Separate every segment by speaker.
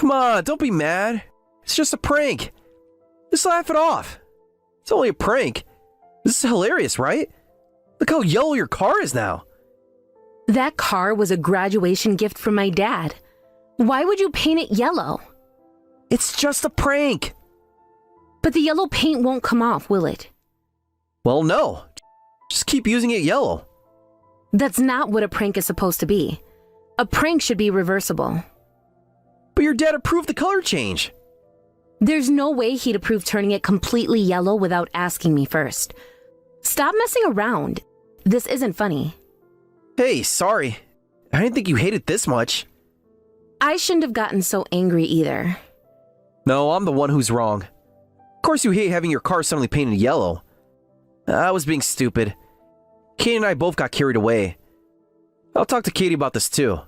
Speaker 1: Come on, don't be mad. It's just a prank. Just laugh it off. It's only a prank. This is hilarious, right? Look how yellow your car is now.
Speaker 2: That car was a graduation gift from my dad. Why would you paint it yellow?
Speaker 1: It's just a prank.
Speaker 2: But the yellow paint won't come off, will it?
Speaker 1: Well, no. Just keep using it yellow.
Speaker 2: That's not what a prank is supposed to be. A prank should be reversible.
Speaker 1: But your dad approved the color change.
Speaker 2: There's no way he'd approve turning it completely yellow without asking me first. Stop messing around. This isn't funny.
Speaker 1: Hey, sorry. I didn't think you hated this much.
Speaker 2: I shouldn't have gotten so angry either.
Speaker 1: No, I'm the one who's wrong. Of course you hate having your car suddenly painted yellow. I was being stupid. Katie and I both got carried away. I'll talk to Katie about this too.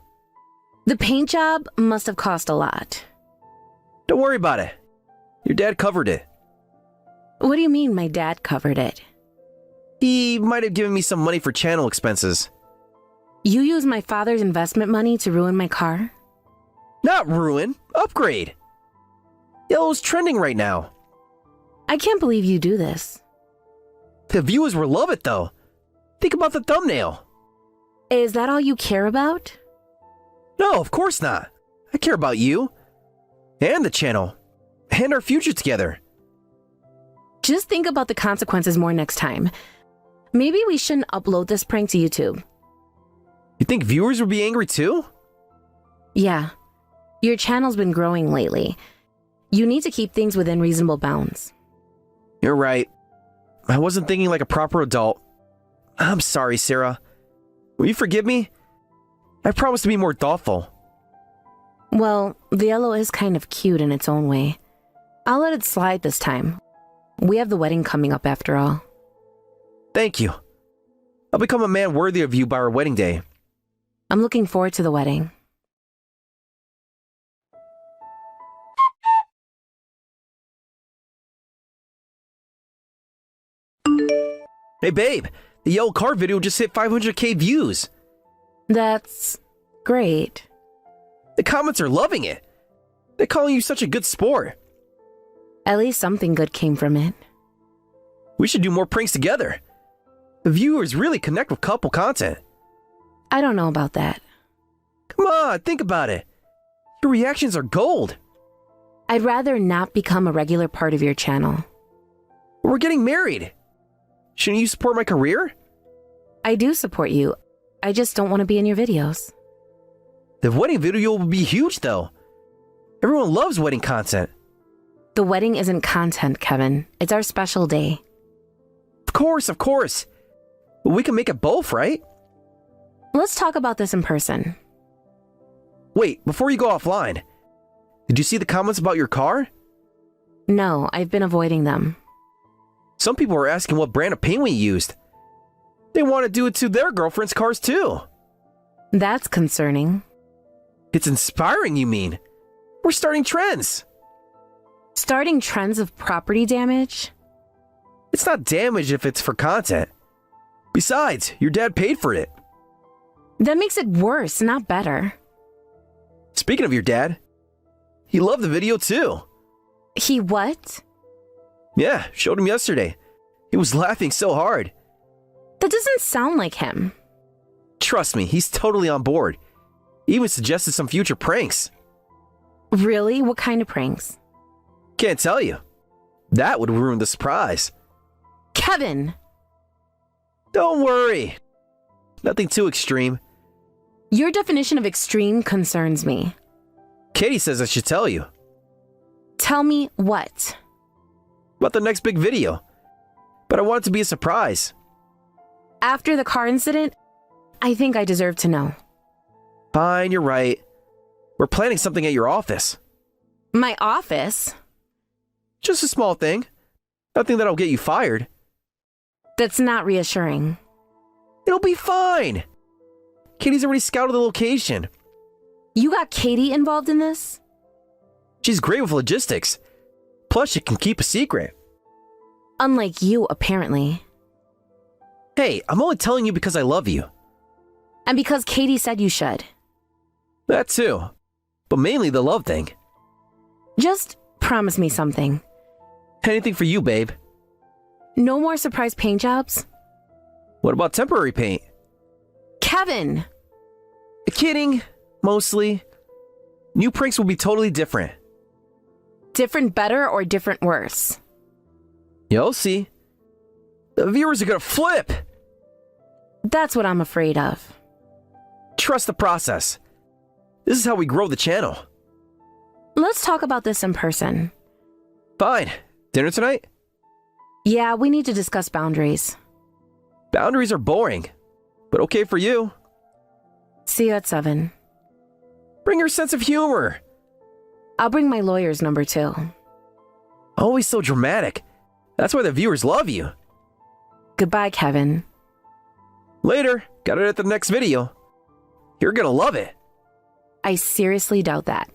Speaker 2: The paint job must have cost a lot.
Speaker 1: Don't worry about it. Your dad covered it.
Speaker 2: What do you mean my dad covered it?
Speaker 1: He might have given me some money for channel expenses.
Speaker 2: You use my father's investment money to ruin my car?
Speaker 1: Not ruin, upgrade. Yellow's trending right now.
Speaker 2: I can't believe you do this.
Speaker 1: The viewers will love it though. Think about the thumbnail.
Speaker 2: Is that all you care about?
Speaker 1: No, of course not. I care about you. And the channel. And our future together.
Speaker 2: Just think about the consequences more next time. Maybe we shouldn't upload this prank to YouTube.
Speaker 1: You think viewers would be angry too?
Speaker 2: Yeah. Your channel's been growing lately. You need to keep things within reasonable bounds.
Speaker 1: You're right. I wasn't thinking like a proper adult. I'm sorry, Sarah. Will you forgive me? I promise to be more thoughtful.
Speaker 2: Well, the yellow is kind of cute in its own way. I'll let it slide this time. We have the wedding coming up after all.
Speaker 1: Thank you. I'll become a man worthy of you by our wedding day.
Speaker 2: I'm looking forward to the wedding.
Speaker 1: Hey babe, the yellow car video just hit 500k views.
Speaker 2: That's great.
Speaker 1: The comments are loving it. They're calling you such a good sport.
Speaker 2: At least something good came from it.
Speaker 1: We should do more pranks together. The viewers really connect with couple content.
Speaker 2: I don't know about that.
Speaker 1: Come on, think about it. Your reactions are gold.
Speaker 2: I'd rather not become a regular part of your channel.
Speaker 1: We're getting married. Shouldn't you support my career?
Speaker 2: I do support you. I just don't want to be in your videos.
Speaker 1: The wedding video will be huge though. Everyone loves wedding content.
Speaker 2: The wedding isn't content, Kevin. It's our special day.
Speaker 1: Of course, of course. But we can make it both, right?
Speaker 2: Let's talk about this in person.
Speaker 1: Wait, before you go offline, did you see the comments about your car?
Speaker 2: No, I've been avoiding them.
Speaker 1: Some people are asking what brand of paint we used. They want to do it to their girlfriend's cars too.
Speaker 2: That's concerning.
Speaker 1: It's inspiring, you mean? We're starting trends.
Speaker 2: Starting trends of property damage?
Speaker 1: It's not damage if it's for content. Besides, your dad paid for it.
Speaker 2: That makes it worse, not better.
Speaker 1: Speaking of your dad, he loved the video too.
Speaker 2: He what?
Speaker 1: Yeah, showed him yesterday. He was laughing so hard.
Speaker 2: That doesn't sound like him.
Speaker 1: Trust me, he's totally on board. He even suggested some future pranks.
Speaker 2: Really? What kind of pranks?
Speaker 1: Can't tell you. That would ruin the surprise.
Speaker 2: Kevin!
Speaker 1: Don't worry. Nothing too extreme.
Speaker 2: Your definition of extreme concerns me.
Speaker 1: Katie says I should tell you.
Speaker 2: Tell me what?
Speaker 1: About the next big video. But I want it to be a surprise.
Speaker 2: After the car incident, I think I deserve to know.
Speaker 1: Fine, you're right. We're planning something at your office.
Speaker 2: My office?
Speaker 1: Just a small thing. Nothing that'll get you fired.
Speaker 2: That's not reassuring.
Speaker 1: It'll be fine. Katie's already scouted the location.
Speaker 2: You got Katie involved in this?
Speaker 1: She's great with logistics. Plus, she can keep a secret.
Speaker 2: Unlike you, apparently.
Speaker 1: Hey, I'm only telling you because I love you.
Speaker 2: And because Katie said you should.
Speaker 1: That too. But mainly the love thing.
Speaker 2: Just promise me something.
Speaker 1: Anything for you, babe.
Speaker 2: No more surprise paint jobs?
Speaker 1: What about temporary paint?
Speaker 2: Kevin!
Speaker 1: Kidding, mostly. New pranks will be totally different.
Speaker 2: Different better or different worse?
Speaker 1: You'll see. The viewers are gonna flip.
Speaker 2: That's what I'm afraid of.
Speaker 1: Trust the process. This is how we grow the channel.
Speaker 2: Let's talk about this in person.
Speaker 1: Fine. Dinner tonight?
Speaker 2: Yeah, we need to discuss boundaries.
Speaker 1: Boundaries are boring, but okay for you.
Speaker 2: See you at 7.
Speaker 1: Bring your sense of humor.
Speaker 2: I'll bring my lawyer's number too.
Speaker 1: Always so dramatic. That's why the viewers love you.
Speaker 2: Goodbye, Kevin.
Speaker 1: Later. Got it at the next video. You're gonna love it.
Speaker 2: I seriously doubt that.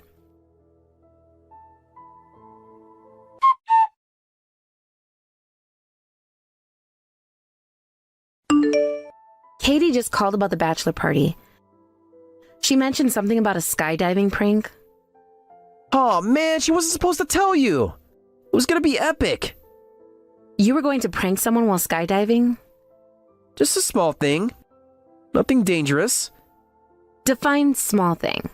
Speaker 2: Katie just called about the bachelor party. She mentioned something about a skydiving prank.
Speaker 1: Oh man, she wasn't supposed to tell you. It was gonna be epic.
Speaker 2: You were going to prank someone while skydiving?
Speaker 1: Just a small thing. Nothing dangerous.
Speaker 2: Define small thing.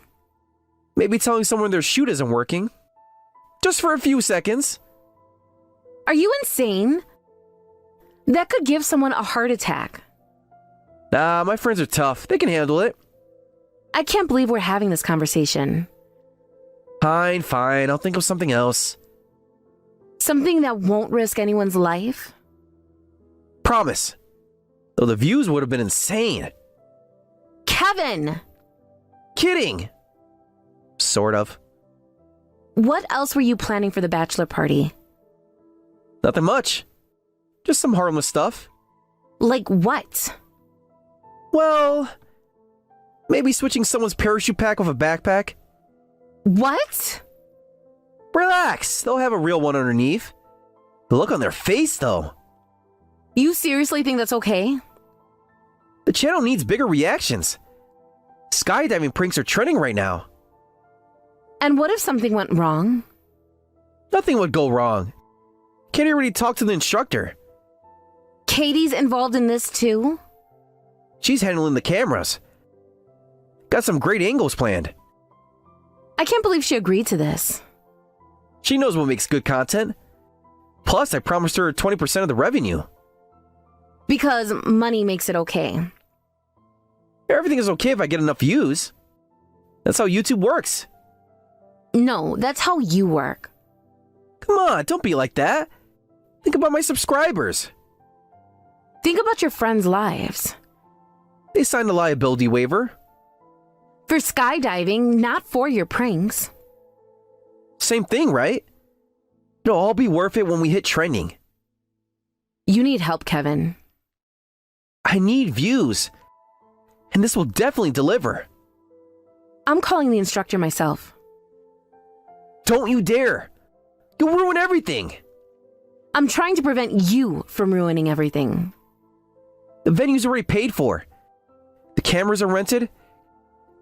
Speaker 1: Maybe telling someone their chute isn't working. Just for a few seconds.
Speaker 2: Are you insane? That could give someone a heart attack.
Speaker 1: Nah, my friends are tough. They can handle it.
Speaker 2: I can't believe we're having this conversation.
Speaker 1: Fine, fine. I'll think of something else.
Speaker 2: Something that won't risk anyone's life?
Speaker 1: Promise. Though the views would have been insane.
Speaker 2: Kevin!
Speaker 1: Kidding. Sort of.
Speaker 2: What else were you planning for the bachelor party?
Speaker 1: Nothing much. Just some harmless stuff.
Speaker 2: Like what?
Speaker 1: Well, maybe switching someone's parachute pack with a backpack.
Speaker 2: What?
Speaker 1: Relax, they'll have a real one underneath. The look on their face, though.
Speaker 2: You seriously think that's okay?
Speaker 1: The channel needs bigger reactions. Skydiving pranks are trending right now.
Speaker 2: And what if something went wrong?
Speaker 1: Nothing would go wrong. Katie already talked to the instructor.
Speaker 2: Katie's involved in this too?
Speaker 1: She's handling the cameras. Got some great angles planned.
Speaker 2: I can't believe she agreed to this.
Speaker 1: She knows what makes good content. Plus, I promised her 20% of the revenue.
Speaker 2: Because money makes it okay.
Speaker 1: Everything is okay if I get enough views. That's how YouTube works.
Speaker 2: No, that's how you work.
Speaker 1: Come on, don't be like that. Think about my subscribers.
Speaker 2: Think about your friends' lives.
Speaker 1: They signed a liability waiver.
Speaker 2: For skydiving, not for your pranks.
Speaker 1: Same thing, right? It'll all be worth it when we hit trending.
Speaker 2: You need help, Kevin.
Speaker 1: I need views. And this will definitely deliver.
Speaker 2: I'm calling the instructor myself.
Speaker 1: Don't you dare. You'll ruin everything.
Speaker 2: I'm trying to prevent you from ruining everything.
Speaker 1: The venue's already paid for. The cameras are rented.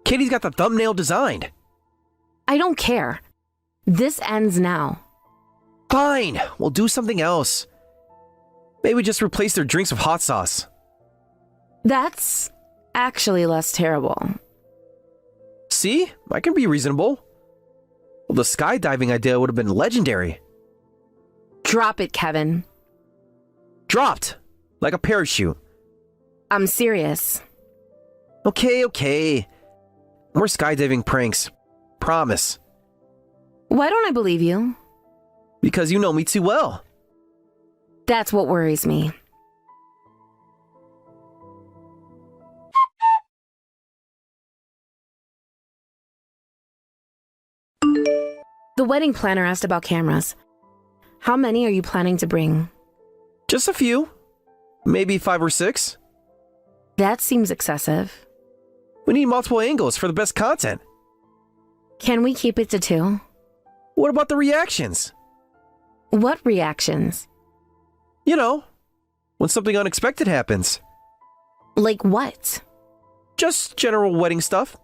Speaker 1: Katie's got the thumbnail designed.
Speaker 2: I don't care. This ends now.
Speaker 1: Fine, we'll do something else. Maybe just replace their drinks with hot sauce.
Speaker 2: That's actually less terrible.
Speaker 1: See? I can be reasonable. Well, the skydiving idea would have been legendary.
Speaker 2: Drop it, Kevin.
Speaker 1: Dropped. Like a parachute.
Speaker 2: I'm serious.
Speaker 1: Okay. More skydiving pranks. Promise.
Speaker 2: Why don't I believe you?
Speaker 1: Because you know me too well.
Speaker 2: That's what worries me. The wedding planner asked about cameras. How many are you planning to bring?
Speaker 1: Just a few. Maybe 5 or 6.
Speaker 2: That seems excessive.
Speaker 1: We need multiple angles for the best content.
Speaker 2: Can we keep it to 2?
Speaker 1: What about the reactions?
Speaker 2: What reactions?
Speaker 1: You know, when something unexpected happens.
Speaker 2: Like what?
Speaker 1: Just general wedding stuff.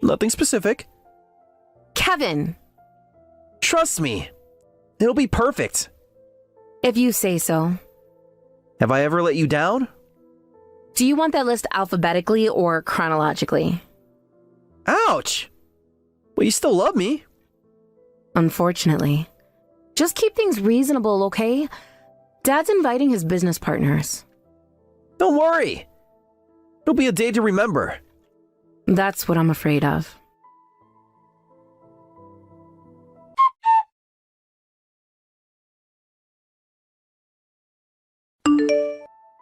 Speaker 1: Nothing specific.
Speaker 2: Kevin!
Speaker 1: Trust me. It'll be perfect.
Speaker 2: If you say so.
Speaker 1: Have I ever let you down?
Speaker 2: Do you want that list alphabetically or chronologically?
Speaker 1: Ouch! Well, you still love me.
Speaker 2: Unfortunately. Just keep things reasonable, okay? Dad's inviting his business partners.
Speaker 1: Don't worry. It'll be a day to remember.
Speaker 2: That's what I'm afraid of.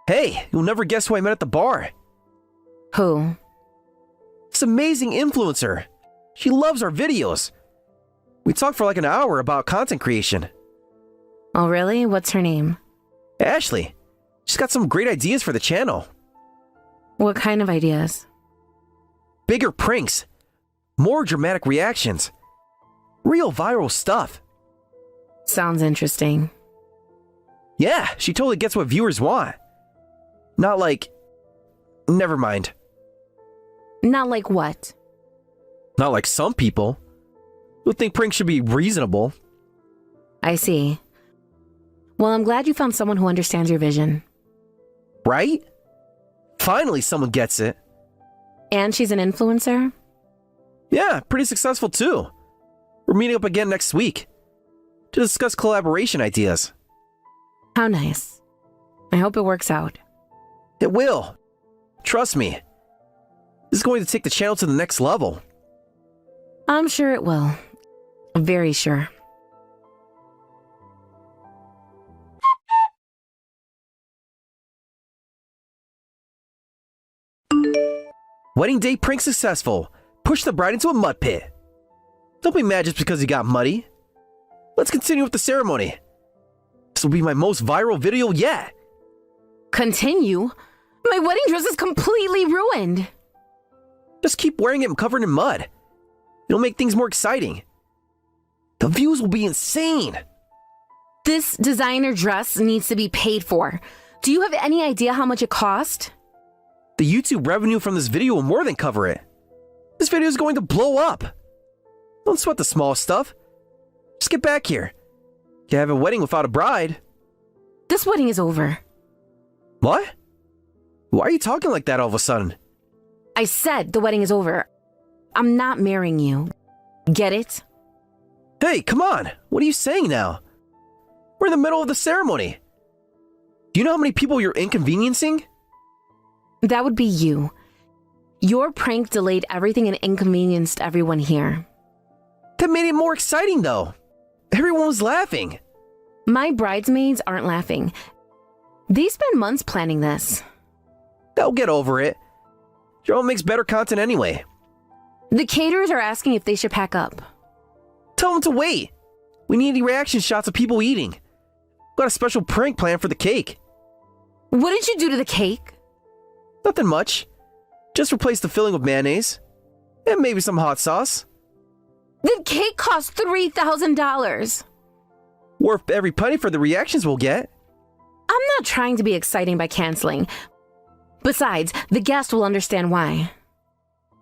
Speaker 1: Hey, you'll never guess who I met at the bar.
Speaker 2: Who?
Speaker 1: This amazing influencer. She loves our videos. We talked for like an hour about content creation.
Speaker 2: Oh, really? What's her name?
Speaker 1: Ashley. She's got some great ideas for the channel.
Speaker 2: What kind of ideas?
Speaker 1: Bigger pranks. More dramatic reactions. Real viral stuff.
Speaker 2: Sounds interesting.
Speaker 1: Yeah, she totally gets what viewers want. Not like... Never mind.
Speaker 2: Not like what?
Speaker 1: Not like some people who think pranks should be reasonable.
Speaker 2: I see. Well, I'm glad you found someone who understands your vision.
Speaker 1: Right? Finally someone gets it.
Speaker 2: And she's an influencer?
Speaker 1: Yeah, pretty successful too. We're meeting up again next week to discuss collaboration ideas.
Speaker 2: How nice. I hope it works out.
Speaker 1: It will. Trust me. This is going to take the channel to the next level.
Speaker 2: I'm sure it will. Very sure.
Speaker 1: Wedding day prank successful. Push the bride into a mud pit. Don't be mad just because you got muddy. Let's continue with the ceremony. This will be my most viral video yet.
Speaker 2: Continue? My wedding dress is completely ruined.
Speaker 1: Just keep wearing it covered in mud. It'll make things more exciting. The views will be insane.
Speaker 2: This designer dress needs to be paid for. Do you have any idea how much it cost?
Speaker 1: The YouTube revenue from this video will more than cover it. This video is going to blow up. Don't sweat the small stuff. Just get back here. You have a wedding without a bride.
Speaker 2: This wedding is over.
Speaker 1: What? Why are you talking like that all of a sudden?
Speaker 2: I said the wedding is over. I'm not marrying you. Get it?
Speaker 1: Hey, come on. What are you saying now? We're in the middle of the ceremony. Do you know how many people you're inconveniencing?
Speaker 2: That would be you. Your prank delayed everything and inconvenienced everyone here.
Speaker 1: That made it more exciting, though. Everyone was laughing.
Speaker 2: My bridesmaids aren't laughing. They spent months planning this.
Speaker 1: They'll get over it. Your own makes better content anyway.
Speaker 2: The caterers are asking if they should pack up.
Speaker 1: Tell them to wait. We need reaction shots of people eating. Got a special prank plan for the cake.
Speaker 2: What did you do to the cake?
Speaker 1: Nothing much. Just replace the filling with mayonnaise. And maybe some hot sauce.
Speaker 2: The cake cost $3,000.
Speaker 1: Worth every penny for the reactions we'll get.
Speaker 2: I'm not trying to be exciting by canceling. Besides, the guest will understand why.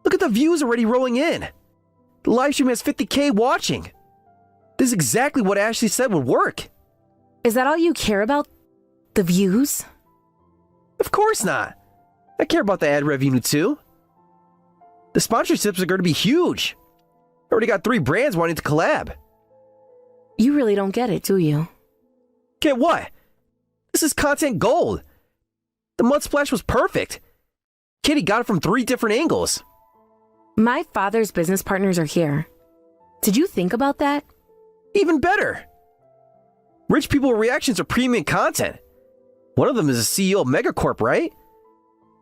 Speaker 1: Look at the views already rolling in. The live stream has 50K watching. This is exactly what Ashley said would work.
Speaker 2: Is that all you care about? The views?
Speaker 1: Of course not. I care about the ad revenue too. The sponsorships are going to be huge. I already got 3 brands wanting to collab.
Speaker 2: You really don't get it, do you?
Speaker 1: Get what? This is content gold. The mud splash was perfect. Kitty got it from 3 different angles.
Speaker 2: My father's business partners are here. Did you think about that?
Speaker 1: Even better. Rich people reactions are premium content. One of them is a CEO of Megacorp, right?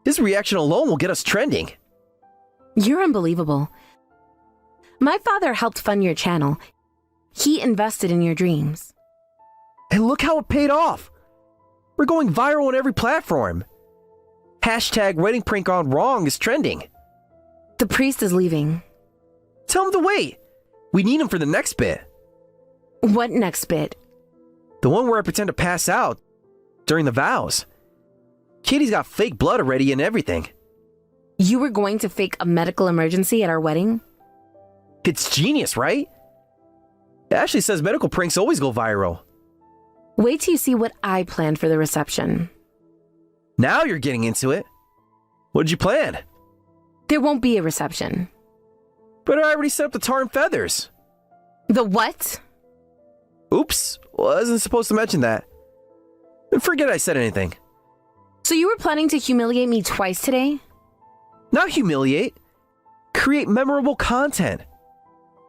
Speaker 1: His reaction alone will get us trending.
Speaker 2: You're unbelievable. My father helped fund your channel. He invested in your dreams.
Speaker 1: And look how it paid off. We're going viral on every platform. Hashtag wedding prank gone wrong is trending.
Speaker 2: The priest is leaving.
Speaker 1: Tell him to wait. We need him for the next bit.
Speaker 2: What next bit?
Speaker 1: The one where I pretend to pass out during the vows. Katie's got fake blood already and everything.
Speaker 2: You were going to fake a medical emergency at our wedding?
Speaker 1: It's genius, right? Ashley says medical pranks always go viral.
Speaker 2: Wait till you see what I planned for the reception.
Speaker 1: Now you're getting into it. What did you plan?
Speaker 2: There won't be a reception.
Speaker 1: But I already set up the tar and feathers.
Speaker 2: The what?
Speaker 1: Oops, wasn't supposed to mention that. Forget I said anything.
Speaker 2: So you were planning to humiliate me twice today?
Speaker 1: Not humiliate. Create memorable content.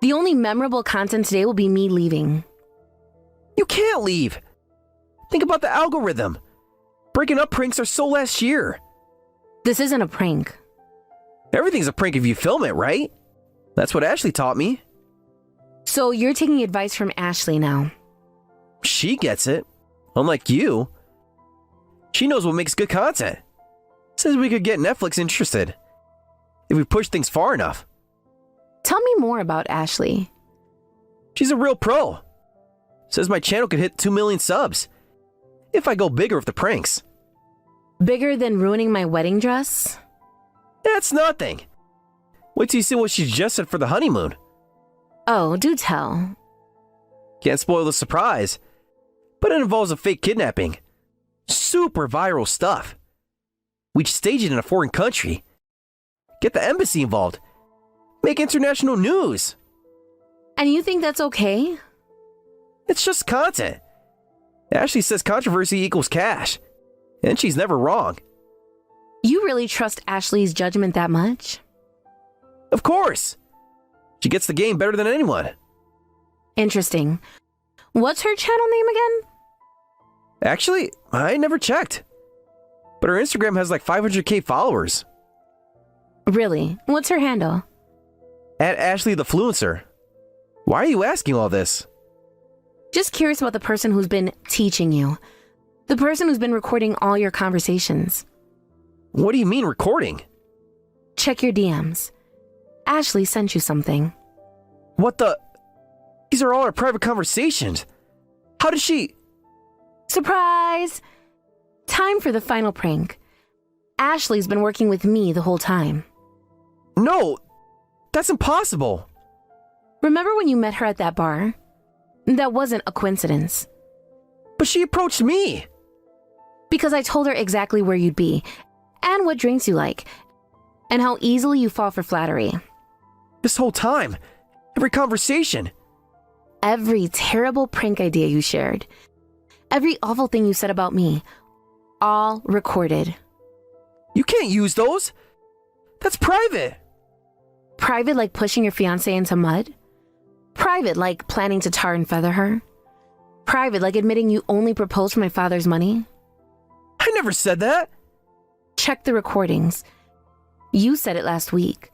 Speaker 2: The only memorable content today will be me leaving.
Speaker 1: You can't leave. Think about the algorithm. Breaking up pranks are so last year.
Speaker 2: This isn't a prank.
Speaker 1: Everything's a prank if you film it, right? That's what Ashley taught me.
Speaker 2: So you're taking advice from Ashley now.
Speaker 1: She gets it. Unlike you. She knows what makes good content. Says we could get Netflix interested. If we push things far enough.
Speaker 2: Tell me more about Ashley.
Speaker 1: She's a real pro. Says my channel could hit 2 million subs. If I go bigger with the pranks.
Speaker 2: Bigger than ruining my wedding dress?
Speaker 1: That's nothing. Wait till you see what she just said for the honeymoon.
Speaker 2: Oh, do tell.
Speaker 1: Can't spoil the surprise. But it involves a fake kidnapping. Super viral stuff. We'd stage it in a foreign country. Get the embassy involved. Make international news.
Speaker 2: And you think that's okay?
Speaker 1: It's just content. Ashley says controversy equals cash. And she's never wrong.
Speaker 2: You really trust Ashley's judgment that much?
Speaker 1: Of course. She gets the game better than anyone.
Speaker 2: Interesting. What's her channel name again?
Speaker 1: Actually, I never checked. But her Instagram has like 500k followers.
Speaker 2: Really? What's her handle?
Speaker 1: At Ashley the Fluencer. Why are you asking all this?
Speaker 2: Just curious about the person who's been teaching you. The person who's been recording all your conversations.
Speaker 1: What do you mean recording?
Speaker 2: Check your DMs. Ashley sent you something.
Speaker 1: What the? These are all our private conversations. How did she?
Speaker 2: Surprise! Time for the final prank. Ashley's been working with me the whole time.
Speaker 1: No, that's impossible.
Speaker 2: Remember when you met her at that bar? That wasn't a coincidence.
Speaker 1: But she approached me.
Speaker 2: Because I told her exactly where you'd be, and what drinks you like, and how easily you fall for flattery.
Speaker 1: This whole time, every conversation.
Speaker 2: Every terrible prank idea you shared. Every awful thing you said about me. All recorded.
Speaker 1: You can't use those. That's private.
Speaker 2: Private like pushing your fiancé into mud? Private like planning to tar and feather her? Private like admitting you only proposed for my father's money?
Speaker 1: I never said that.
Speaker 2: Check the recordings. You said it last week,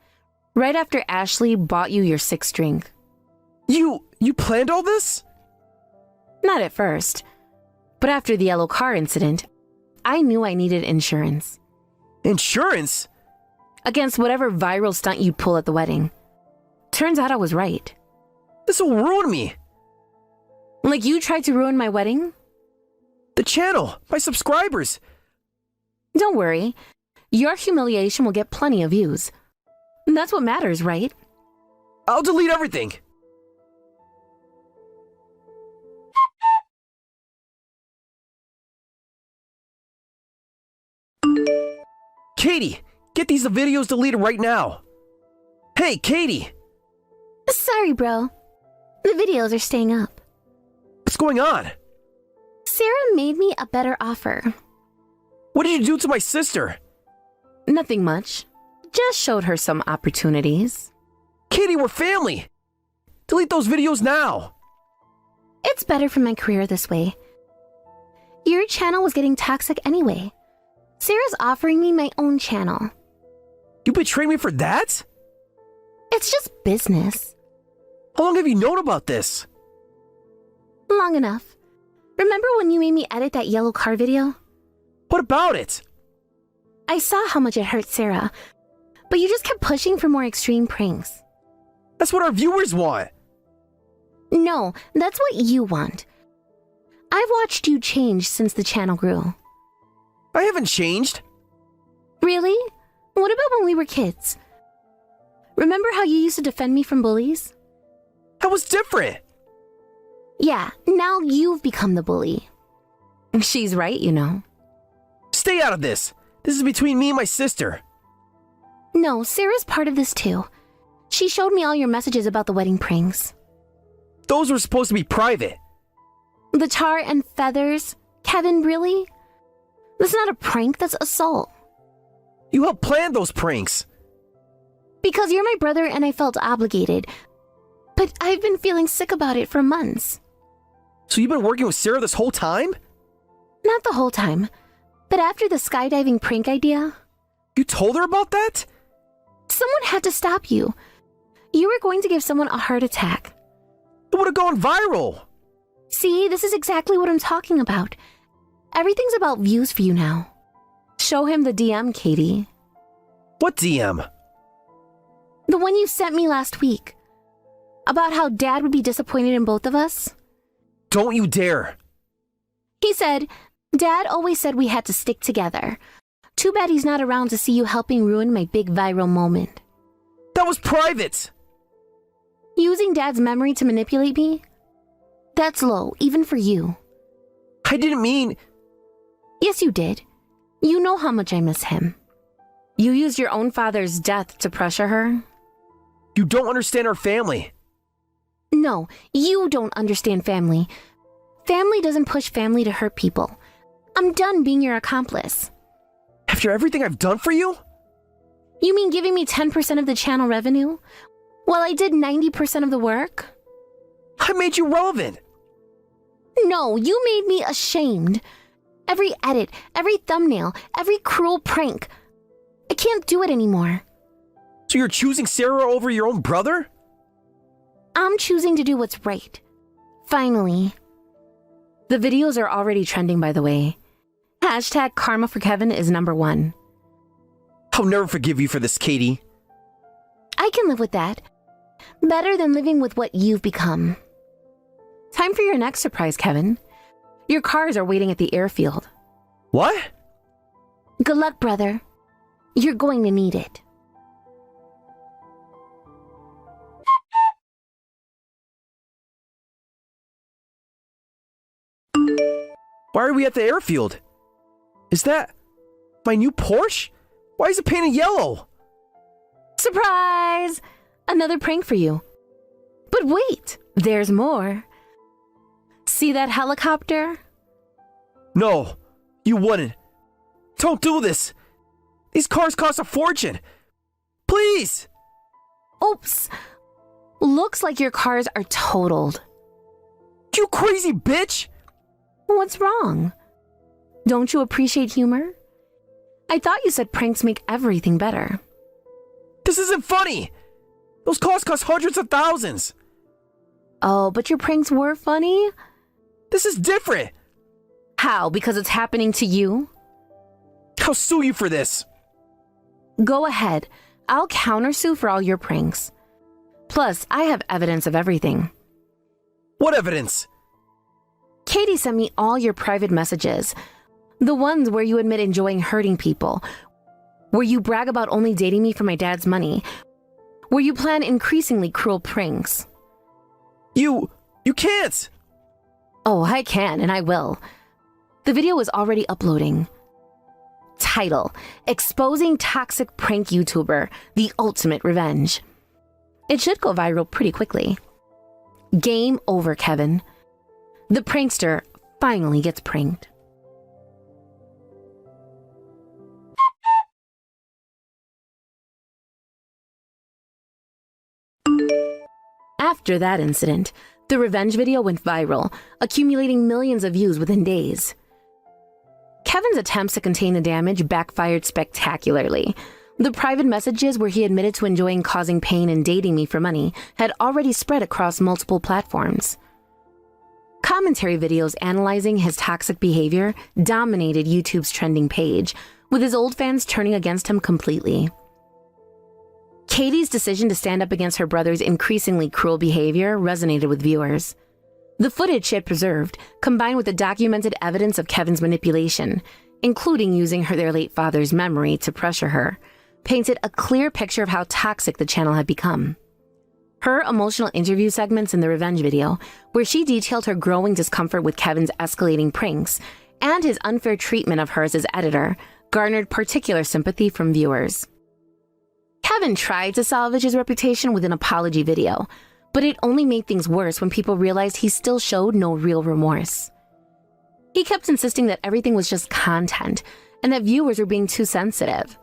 Speaker 2: right after Ashley bought you your 6th drink.
Speaker 1: You planned all this?
Speaker 2: Not at first, but after the yellow car incident, I knew I needed insurance.
Speaker 1: Insurance?
Speaker 2: Against whatever viral stunt you'd pull at the wedding. Turns out I was right.
Speaker 1: This will ruin me.
Speaker 2: Like you tried to ruin my wedding?
Speaker 1: The channel, my subscribers.
Speaker 2: Don't worry. Your humiliation will get plenty of views. That's what matters, right?
Speaker 1: I'll delete everything. Katie, get these videos deleted right now. Hey, Katie.
Speaker 3: Sorry, bro. The videos are staying up.
Speaker 1: What's going on?
Speaker 3: Sarah made me a better offer.
Speaker 1: What did you do to my sister?
Speaker 2: Nothing much. Just showed her some opportunities.
Speaker 1: Katie, we're family. Delete those videos now.
Speaker 3: It's better for my career this way. Your channel was getting toxic anyway. Sarah's offering me my own channel.
Speaker 1: You betrayed me for that?
Speaker 3: It's just business.
Speaker 1: How long have you known about this?
Speaker 3: Long enough. Remember when you made me edit that yellow car video?
Speaker 1: What about it?
Speaker 3: I saw how much it hurt Sarah, but you just kept pushing for more extreme pranks.
Speaker 1: That's what our viewers want.
Speaker 3: No, that's what you want. I've watched you change since the channel grew.
Speaker 1: I haven't changed.
Speaker 3: Really? What about when we were kids? Remember how you used to defend me from bullies?
Speaker 1: That was different.
Speaker 3: Yeah, now you've become the bully.
Speaker 2: She's right, you know.
Speaker 1: Stay out of this. This is between me and my sister.
Speaker 3: No, Sarah's part of this too. She showed me all your messages about the wedding pranks.
Speaker 1: Those were supposed to be private.
Speaker 3: The tar and feathers? Kevin, really? That's not a prank, that's assault.
Speaker 1: You helped plan those pranks.
Speaker 3: Because you're my brother and I felt obligated. But I've been feeling sick about it for months.
Speaker 1: So you've been working with Sarah this whole time?
Speaker 3: Not the whole time, but after the skydiving prank idea.
Speaker 1: You told her about that?
Speaker 3: Someone had to stop you. You were going to give someone a heart attack.
Speaker 1: It would have gone viral.
Speaker 3: See, this is exactly what I'm talking about. Everything's about views for you now.
Speaker 2: Show him the DM, Katie.
Speaker 1: What DM?
Speaker 3: The one you sent me last week. About how Dad would be disappointed in both of us.
Speaker 1: Don't you dare.
Speaker 3: He said, Dad always said we had to stick together. Too bad he's not around to see you helping ruin my big viral moment.
Speaker 1: That was private.
Speaker 3: Using Dad's memory to manipulate me? That's low, even for you.
Speaker 1: I didn't mean...
Speaker 3: Yes, you did. You know how much I miss him.
Speaker 2: You used your own father's death to pressure her?
Speaker 1: You don't understand our family.
Speaker 3: No, you don't understand family. Family doesn't push family to hurt people. I'm done being your accomplice.
Speaker 1: After everything I've done for you?
Speaker 3: You mean giving me 10% of the channel revenue? While I did 90% of the work?
Speaker 1: I made you relevant.
Speaker 3: No, you made me ashamed. Every edit, every thumbnail, every cruel prank. I can't do it anymore.
Speaker 1: So you're choosing Sarah over your own brother?
Speaker 3: I'm choosing to do what's right. Finally.
Speaker 2: The videos are already trending, by the way. Hashtag karma for Kevin is #1.
Speaker 1: I'll never forgive you for this, Katie.
Speaker 3: I can live with that. Better than living with what you've become.
Speaker 2: Time for your next surprise, Kevin. Your cars are waiting at the airfield.
Speaker 1: What?
Speaker 3: Good luck, brother. You're going to need it.
Speaker 1: Why are we at the airfield? Is that my new Porsche? Why is it painted yellow?
Speaker 2: Surprise! Another prank for you. But wait, there's more. See that helicopter?
Speaker 1: No, you wouldn't. Don't do this. These cars cost a fortune. Please!
Speaker 2: Oops. Looks like your cars are totaled.
Speaker 1: You crazy bitch!
Speaker 2: What's wrong? Don't you appreciate humor? I thought you said pranks make everything better.
Speaker 1: This isn't funny! Those cars cost hundreds of thousands!
Speaker 2: Oh, but your pranks were funny?
Speaker 1: This is different!
Speaker 2: How? Because it's happening to you?
Speaker 1: I'll sue you for this!
Speaker 2: Go ahead. I'll countersue for all your pranks. Plus, I have evidence of everything.
Speaker 1: What evidence?
Speaker 2: Katie sent me all your private messages. The ones where you admit enjoying hurting people. Where you brag about only dating me for my dad's money. Where you plan increasingly cruel pranks.
Speaker 1: You can't!
Speaker 2: Oh, I can, and I will. The video is already uploading. Title: Exposing Toxic Prank YouTuber, The Ultimate Revenge. It should go viral pretty quickly. Game over, Kevin. The prankster finally gets pranked. After that incident, the revenge video went viral, accumulating millions of views within days. Kevin's attempts to contain the damage backfired spectacularly. The private messages where he admitted to enjoying causing pain and dating me for money had already spread across multiple platforms. Commentary videos analyzing his toxic behavior dominated YouTube's trending page, with his old fans turning against him completely. Katie's decision to stand up against her brother's increasingly cruel behavior resonated with viewers. The footage she had preserved, combined with the documented evidence of Kevin's manipulation, including using their late father's memory to pressure her, painted a clear picture of how toxic the channel had become. Her emotional interview segments in the revenge video, where she detailed her growing discomfort with Kevin's escalating pranks and his unfair treatment of her as his editor, garnered particular sympathy from viewers. Kevin tried to salvage his reputation with an apology video, but it only made things worse when people realized he still showed no real remorse. He kept insisting that everything was just content and that viewers were being too sensitive.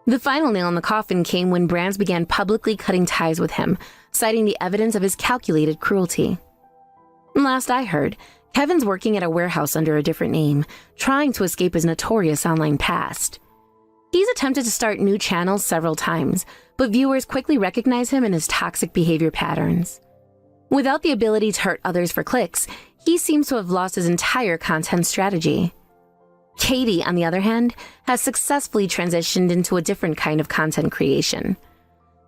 Speaker 2: The final nail in the coffin came when brands began publicly cutting ties with him, citing the evidence of his calculated cruelty. Last I heard, Kevin's working at a warehouse under a different name, trying to escape his notorious online past. He's attempted to start new channels several times, but viewers quickly recognize him and his toxic behavior patterns. Without the ability to hurt others for clicks, he seems to have lost his entire content strategy. Katie, on the other hand, has successfully transitioned into a different kind of content creation.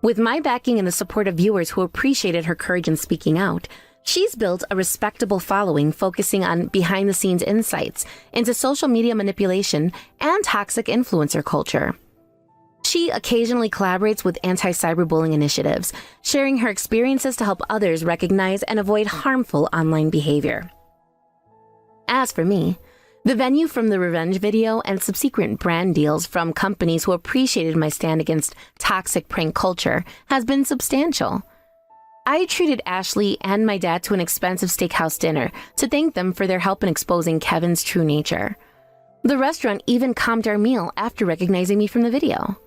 Speaker 2: With my backing and the support of viewers who appreciated her courage in speaking out, she's built a respectable following focusing on behind-the-scenes insights into social media manipulation and toxic influencer culture. She occasionally collaborates with anti-cyberbullying initiatives, sharing her experiences to help others recognize and avoid harmful online behavior. As for me, the venue from the revenge video and subsequent brand deals from companies who appreciated my stand against toxic prank culture has been substantial. I treated Ashley and my dad to an expensive steakhouse dinner to thank them for their help in exposing Kevin's true nature. The restaurant even comped our meal after recognizing me from the video.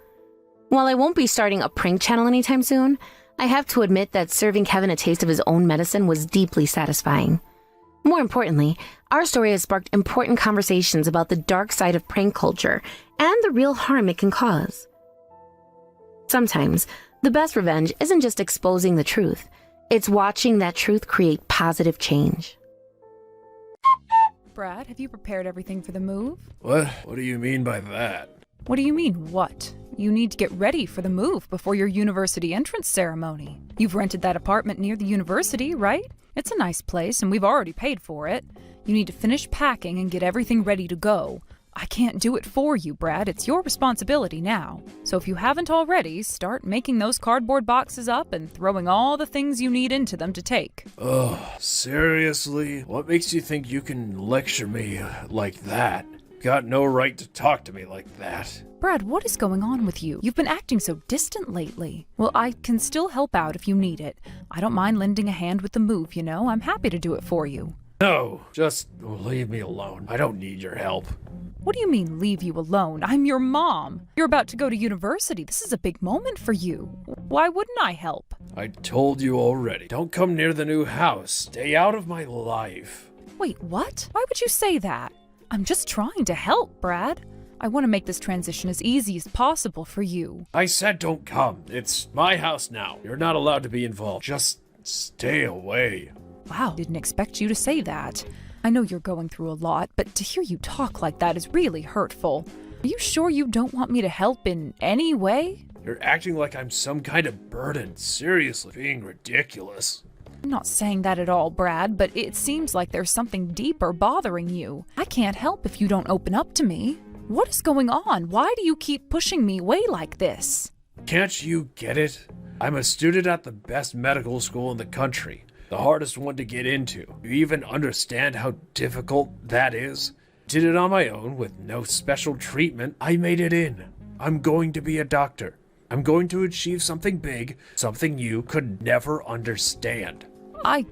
Speaker 2: While I won't be starting a prank channel anytime soon, I have to admit that serving Kevin a taste of his own medicine was deeply satisfying. More importantly, our story has sparked important conversations about the dark side of prank culture and the real harm it can cause. Sometimes, the best revenge isn't just exposing the truth, it's watching that truth create positive change.
Speaker 4: Brad, have you prepared everything for the move?
Speaker 5: What? What do you mean by that?
Speaker 4: What do you mean, what? You need to get ready for the move before your university entrance ceremony. You've rented that apartment near the university, right? It's a nice place, and we've already paid for it. You need to finish packing and get everything ready to go. I can't do it for you, Brad. It's your responsibility now. So if you haven't already, start making those cardboard boxes up and throwing all the things you need into them to take.
Speaker 5: Ugh, seriously? What makes you think you can lecture me like that? Got no right to talk to me like that.
Speaker 4: Brad, what is going on with you? You've been acting so distant lately. Well, I can still help out if you need it. I don't mind lending a hand with the move, you know. I'm happy to do it for you.
Speaker 5: No, just leave me alone. I don't need your help.
Speaker 4: What do you mean, leave you alone? I'm your mom. You're about to go to university. This is a big moment for you. Why wouldn't I help?
Speaker 5: I told you already. Don't come near the new house. Stay out of my life.
Speaker 4: Wait, what? Why would you say that? I'm just trying to help, Brad. I want to make this transition as easy as possible for you.
Speaker 5: I said don't come. It's my house now. You're not allowed to be involved. Just stay away.
Speaker 4: Wow, didn't expect you to say that. I know you're going through a lot, but to hear you talk like that is really hurtful. Are you sure you don't want me to help in any way?
Speaker 5: You're acting like I'm some kind of burden. Seriously, being ridiculous.
Speaker 4: I'm not saying that at all, Brad, but it seems like there's something deeper bothering you. I can't help if you don't open up to me. What is going on? Why do you keep pushing me away like this?
Speaker 5: Can't you get it? I'm a student at the best medical school in the country. The hardest one to get into. You even understand how difficult that is? Did it on my own with no special treatment. I made it in. I'm going to be a doctor. I'm going to achieve something big, something you could never understand.
Speaker 4: I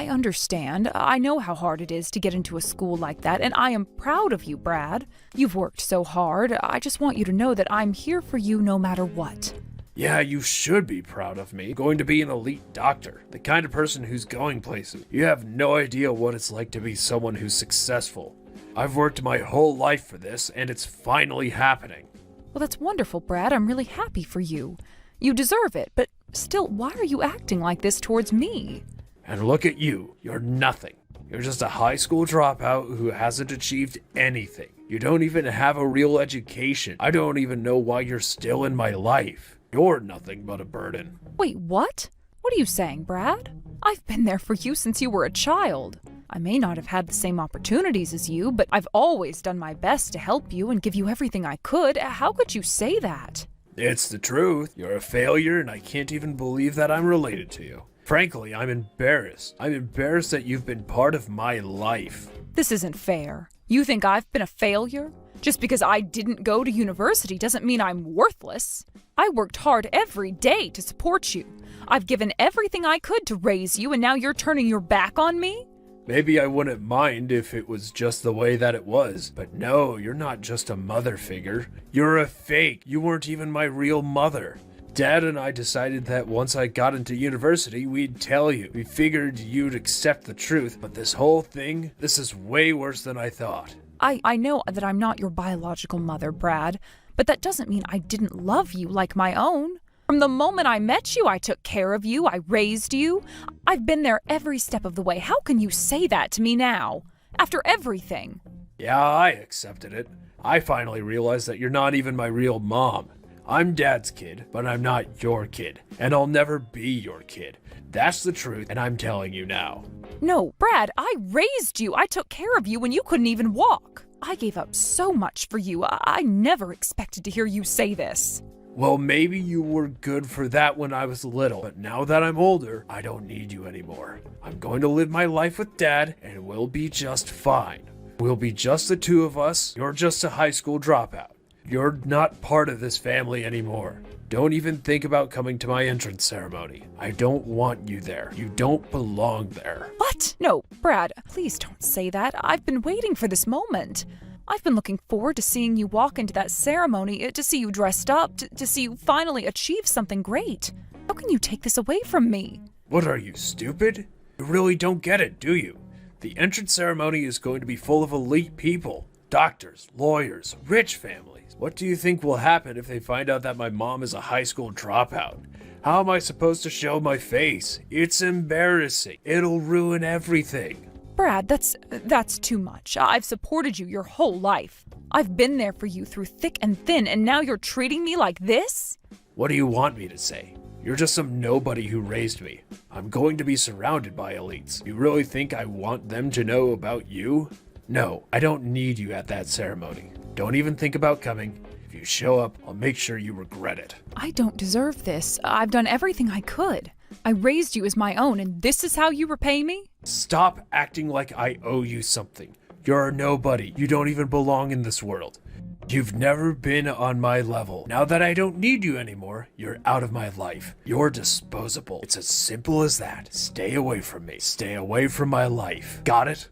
Speaker 4: understand. I know how hard it is to get into a school like that, and I am proud of you, Brad. You've worked so hard. I just want you to know that I'm here for you no matter what.
Speaker 5: Yeah, you should be proud of me. Going to be an elite doctor, the kind of person who's going places. You have no idea what it's like to be someone who's successful. I've worked my whole life for this, and it's finally happening.
Speaker 4: Well, that's wonderful, Brad. I'm really happy for you. You deserve it, but still, why are you acting like this towards me?
Speaker 5: And look at you. You're nothing. You're just a high school dropout who hasn't achieved anything. You don't even have a real education. I don't even know why you're still in my life. You're nothing but a burden.
Speaker 4: Wait, what? What are you saying, Brad? I've been there for you since you were a child. I may not have had the same opportunities as you, but I've always done my best to help you and give you everything I could. How could you say that?
Speaker 5: It's the truth. You're a failure, and I can't even believe that I'm related to you. Frankly, I'm embarrassed. I'm embarrassed that you've been part of my life.
Speaker 4: This isn't fair. You think I've been a failure? Just because I didn't go to university doesn't mean I'm worthless. I worked hard every day to support you. I've given everything I could to raise you, and now you're turning your back on me?
Speaker 5: Maybe I wouldn't mind if it was just the way that it was, but no, you're not just a mother figure. You're a fake. You weren't even my real mother. Dad and I decided that once I got into university, we'd tell you. We figured you'd accept the truth, but this whole thing, this is way worse than I thought.
Speaker 4: I know that I'm not your biological mother, Brad, but that doesn't mean I didn't love you like my own. From the moment I met you, I took care of you, I raised you. I've been there every step of the way. How can you say that to me now? After everything?
Speaker 5: Yeah, I accepted it. I finally realized that you're not even my real mom. I'm Dad's kid, but I'm not your kid, and I'll never be your kid. That's the truth, and I'm telling you now.
Speaker 4: No, Brad, I raised you. I took care of you when you couldn't even walk. I gave up so much for you. I never expected to hear you say this.
Speaker 5: Well, maybe you were good for that when I was little, but now that I'm older, I don't need you anymore. I'm going to live my life with Dad, and we'll be just fine. We'll be just the two of us. You're just a high school dropout. You're not part of this family anymore. Don't even think about coming to my entrance ceremony. I don't want you there. You don't belong there.
Speaker 4: What? No, Brad, please don't say that. I've been waiting for this moment. I've been looking forward to seeing you walk into that ceremony, to see you dressed up, to see you finally achieve something great. How can you take this away from me?
Speaker 5: What are you, stupid? You really don't get it, do you? The entrance ceremony is going to be full of elite people. Doctors, lawyers, rich families. What do you think will happen if they find out that my mom is a high school dropout? How am I supposed to show my face? It's embarrassing. It'll ruin everything.
Speaker 4: Brad, that's too much. I've supported you your whole life. I've been there for you through thick and thin, and now you're treating me like this?
Speaker 5: What do you want me to say? You're just some nobody who raised me. I'm going to be surrounded by elites. You really think I want them to know about you? No, I don't need you at that ceremony. Don't even think about coming. If you show up, I'll make sure you regret it.
Speaker 4: I don't deserve this. I've done everything I could. I raised you as my own, and this is how you repay me?
Speaker 5: Stop acting like I owe you something. You're a nobody. You don't even belong in this world. You've never been on my level. Now that I don't need you anymore, you're out of my life. You're disposable. It's as simple as that. Stay away from me. Stay away from my life. Got it?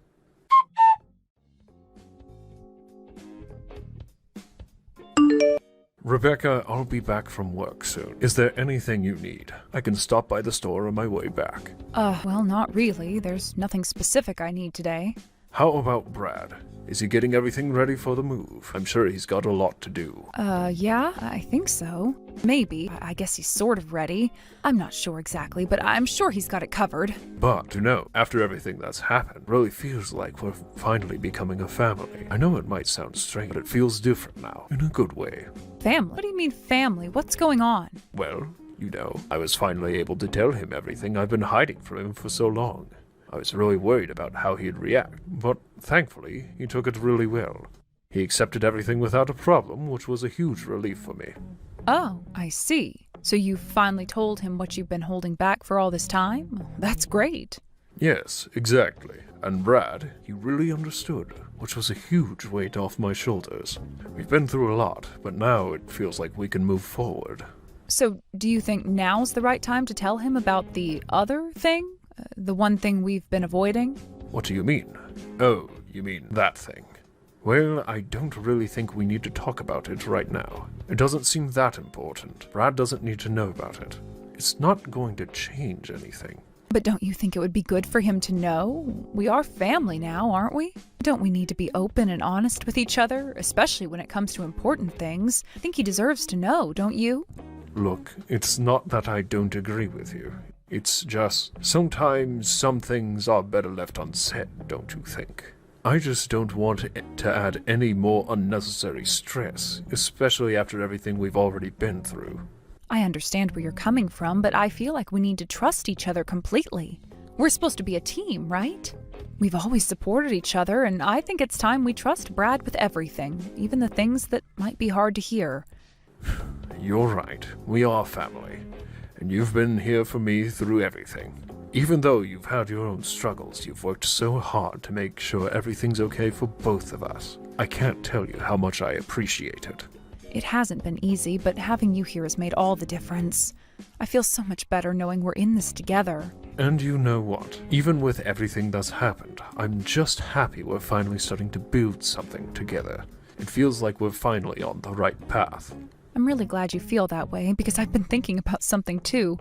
Speaker 6: Rebecca, I'll be back from work soon. Is there anything you need? I can stop by the store on my way back.
Speaker 4: Well, not really. There's nothing specific I need today.
Speaker 6: How about Brad? Is he getting everything ready for the move? I'm sure he's got a lot to do.
Speaker 4: Yeah, I think so. Maybe. I guess he's sort of ready. I'm not sure exactly, but I'm sure he's got it covered.
Speaker 6: But, to know, after everything that's happened, really feels like we're finally becoming a family. I know it might sound strange, but it feels different now, in a good way.
Speaker 4: Family? What do you mean family? What's going on?
Speaker 6: Well, you know, I was finally able to tell him everything I've been hiding from him for so long. I was really worried about how he'd react, but thankfully, he took it really well. He accepted everything without a problem, which was a huge relief for me.
Speaker 4: Oh, I see. So you finally told him what you've been holding back for all this time? That's great.
Speaker 6: Yes, exactly. And Brad, he really understood, which was a huge weight off my shoulders. We've been through a lot, but now it feels like we can move forward.
Speaker 4: So, do you think now's the right time to tell him about the other thing? The one thing we've been avoiding?
Speaker 6: What do you mean? Oh, you mean that thing. Well, I don't really think we need to talk about it right now. It doesn't seem that important. Brad doesn't need to know about it. It's not going to change anything.
Speaker 4: But don't you think it would be good for him to know? We are family now, aren't we? Don't we need to be open and honest with each other, especially when it comes to important things? I think he deserves to know, don't you?
Speaker 6: Look, it's not that I don't agree with you. It's just, sometimes some things are better left unsaid, don't you think? I just don't want it to add any more unnecessary stress, especially after everything we've already been through.
Speaker 4: I understand where you're coming from, but I feel like we need to trust each other completely. We're supposed to be a team, right? We've always supported each other, and I think it's time we trust Brad with everything, even the things that might be hard to hear.
Speaker 6: You're right. We are family. And you've been here for me through everything. Even though you've had your own struggles, you've worked so hard to make sure everything's okay for both of us. I can't tell you how much I appreciate it.
Speaker 4: It hasn't been easy, but having you here has made all the difference. I feel so much better knowing we're in this together.
Speaker 6: And you know what? Even with everything that's happened, I'm just happy we're finally starting to build something together. It feels like we're finally on the right path.
Speaker 4: I'm really glad you feel that way, because I've been thinking about something too.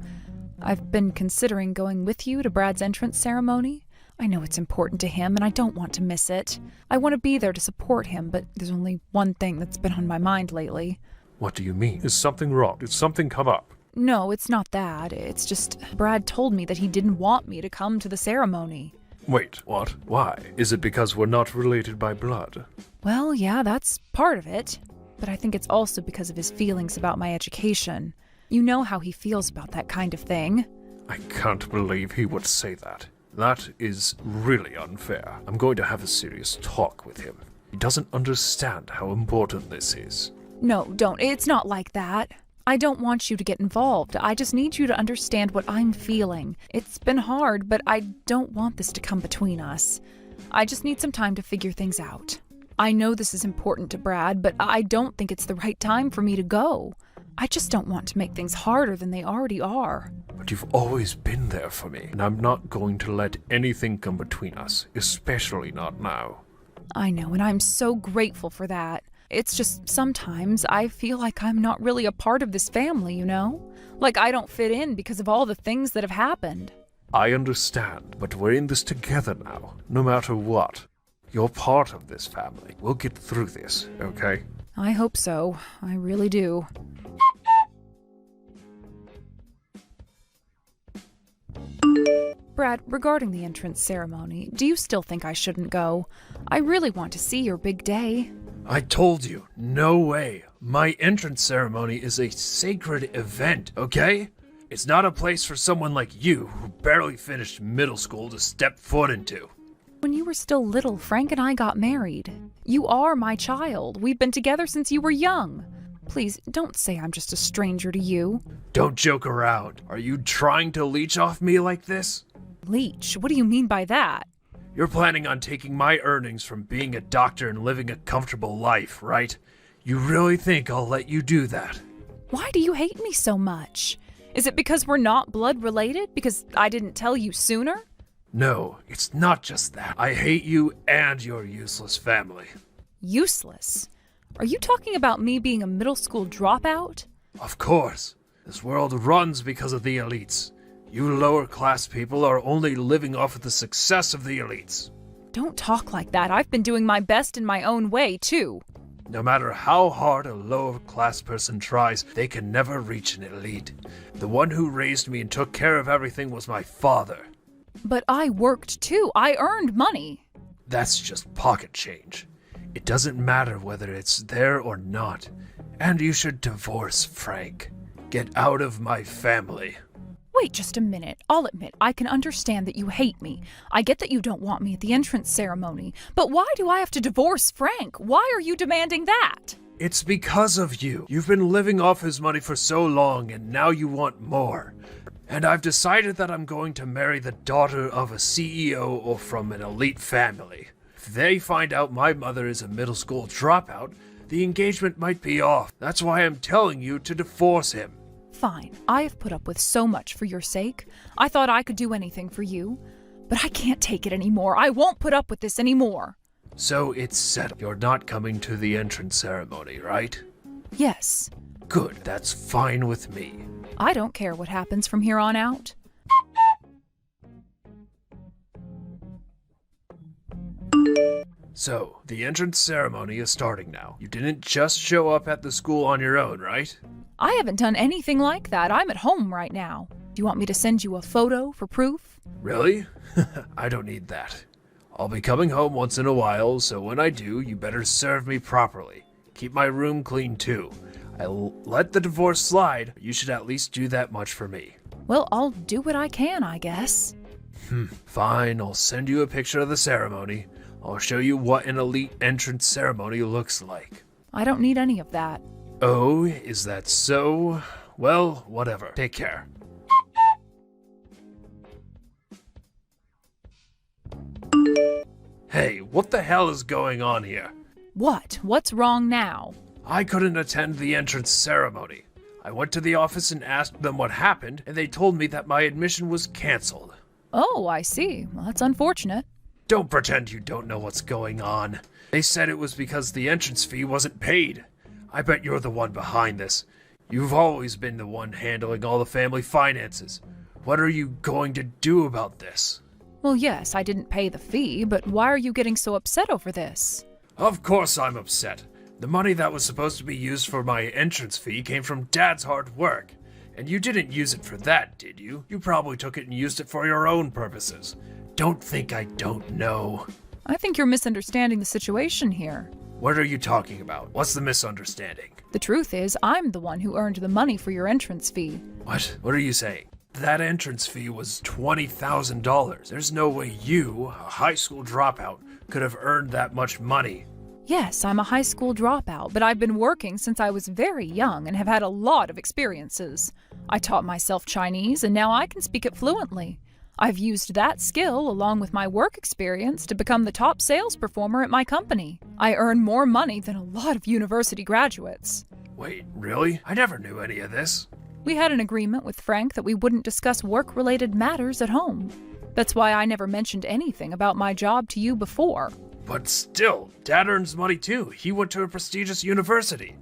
Speaker 4: I've been considering going with you to Brad's entrance ceremony. I know it's important to him, and I don't want to miss it. I want to be there to support him, but there's only one thing that's been on my mind lately.
Speaker 6: What do you mean? Is something wrong? Did something come up?
Speaker 4: No, it's not that. It's just Brad told me that he didn't want me to come to the ceremony.
Speaker 6: Wait, what? Why? Is it because we're not related by blood?
Speaker 4: Well, yeah, that's part of it. But I think it's also because of his feelings about my education. You know how he feels about that kind of thing.
Speaker 6: I can't believe he would say that. That is really unfair. I'm going to have a serious talk with him. He doesn't understand how important this is.
Speaker 4: No, don't. It's not like that. I don't want you to get involved. I just need you to understand what I'm feeling. It's been hard, but I don't want this to come between us. I just need some time to figure things out. I know this is important to Brad, but I don't think it's the right time for me to go. I just don't want to make things harder than they already are.
Speaker 6: But you've always been there for me, and I'm not going to let anything come between us, especially not now.
Speaker 4: I know, and I'm so grateful for that. It's just sometimes I feel like I'm not really a part of this family, you know? Like I don't fit in because of all the things that have happened.
Speaker 6: I understand, but we're in this together now, no matter what. You're part of this family. We'll get through this, okay?
Speaker 4: I hope so. I really do. Brad, regarding the entrance ceremony, do you still think I shouldn't go? I really want to see your big day.
Speaker 5: I told you, no way. My entrance ceremony is a sacred event, okay? It's not a place for someone like you who barely finished middle school to step foot into.
Speaker 4: When you were still little, Frank and I got married. You are my child. We've been together since you were young. Please, don't say I'm just a stranger to you.
Speaker 5: Don't joke around. Are you trying to leech off me like this?
Speaker 4: Leech? What do you mean by that?
Speaker 5: You're planning on taking my earnings from being a doctor and living a comfortable life, right? You really think I'll let you do that?
Speaker 4: Why do you hate me so much? Is it because we're not blood related? Because I didn't tell you sooner?
Speaker 5: No, it's not just that. I hate you and your useless family.
Speaker 4: Useless? Are you talking about me being a middle school dropout?
Speaker 5: Of course. This world runs because of the elites. You lower-class people are only living off of the success of the elites.
Speaker 4: Don't talk like that. I've been doing my best in my own way, too.
Speaker 5: No matter how hard a lower-class person tries, they can never reach an elite. The one who raised me and took care of everything was my father.
Speaker 4: But I worked, too. I earned money.
Speaker 5: That's just pocket change. It doesn't matter whether it's there or not. And you should divorce Frank. Get out of my family.
Speaker 4: Wait just a minute. I'll admit, I can understand that you hate me. I get that you don't want me at the entrance ceremony. But why do I have to divorce Frank? Why are you demanding that?
Speaker 5: It's because of you. You've been living off his money for so long, and now you want more. And I've decided that I'm going to marry the daughter of a CEO or from an elite family. If they find out my mother is a middle school dropout, the engagement might be off. That's why I'm telling you to divorce him.
Speaker 4: Fine. I have put up with so much for your sake. I thought I could do anything for you. But I can't take it anymore. I won't put up with this anymore.
Speaker 5: So it's settled. You're not coming to the entrance ceremony, right?
Speaker 4: Yes.
Speaker 5: Good. That's fine with me.
Speaker 4: I don't care what happens from here on out.
Speaker 5: So, the entrance ceremony is starting now. You didn't just show up at the school on your own, right?
Speaker 4: I haven't done anything like that. I'm at home right now. Do you want me to send you a photo for proof?
Speaker 5: Really? I don't need that. I'll be coming home once in a while, so when I do, you better serve me properly. Keep my room clean too. I'll let the divorce slide, but you should at least do that much for me.
Speaker 4: Well, I'll do what I can, I guess.
Speaker 5: Fine, I'll send you a picture of the ceremony. I'll show you what an elite entrance ceremony looks like.
Speaker 4: I don't need any of that.
Speaker 5: Oh, is that so? Well, whatever. Take care. Hey, what the hell is going on here?
Speaker 4: What? What's wrong now?
Speaker 5: I couldn't attend the entrance ceremony. I went to the office and asked them what happened, and they told me that my admission was canceled.
Speaker 4: Oh, I see. Well, that's unfortunate.
Speaker 5: Don't pretend you don't know what's going on. They said it was because the entrance fee wasn't paid. I bet you're the one behind this. You've always been the one handling all the family finances. What are you going to do about this?
Speaker 4: Well, yes, I didn't pay the fee, but why are you getting so upset over this?
Speaker 5: Of course I'm upset. The money that was supposed to be used for my entrance fee came from Dad's hard work. And you didn't use it for that, did you? You probably took it and used it for your own purposes. Don't think I don't know.
Speaker 4: I think you're misunderstanding the situation here.
Speaker 5: What are you talking about? What's the misunderstanding?
Speaker 4: The truth is, I'm the one who earned the money for your entrance fee.
Speaker 5: What? What are you saying? That entrance fee was $20,000. There's no way you, a high school dropout, could have earned that much money.
Speaker 4: Yes, I'm a high school dropout, but I've been working since I was very young and have had a lot of experiences. I taught myself Chinese, and now I can speak it fluently. I've used that skill, along with my work experience, to become the top sales performer at my company. I earn more money than a lot of university graduates.
Speaker 5: Wait, really? I never knew any of this.
Speaker 4: We had an agreement with Frank that we wouldn't discuss work-related matters at home. That's why I never mentioned anything about my job to you before.
Speaker 5: But still, Dad earns money too. He went to a prestigious university.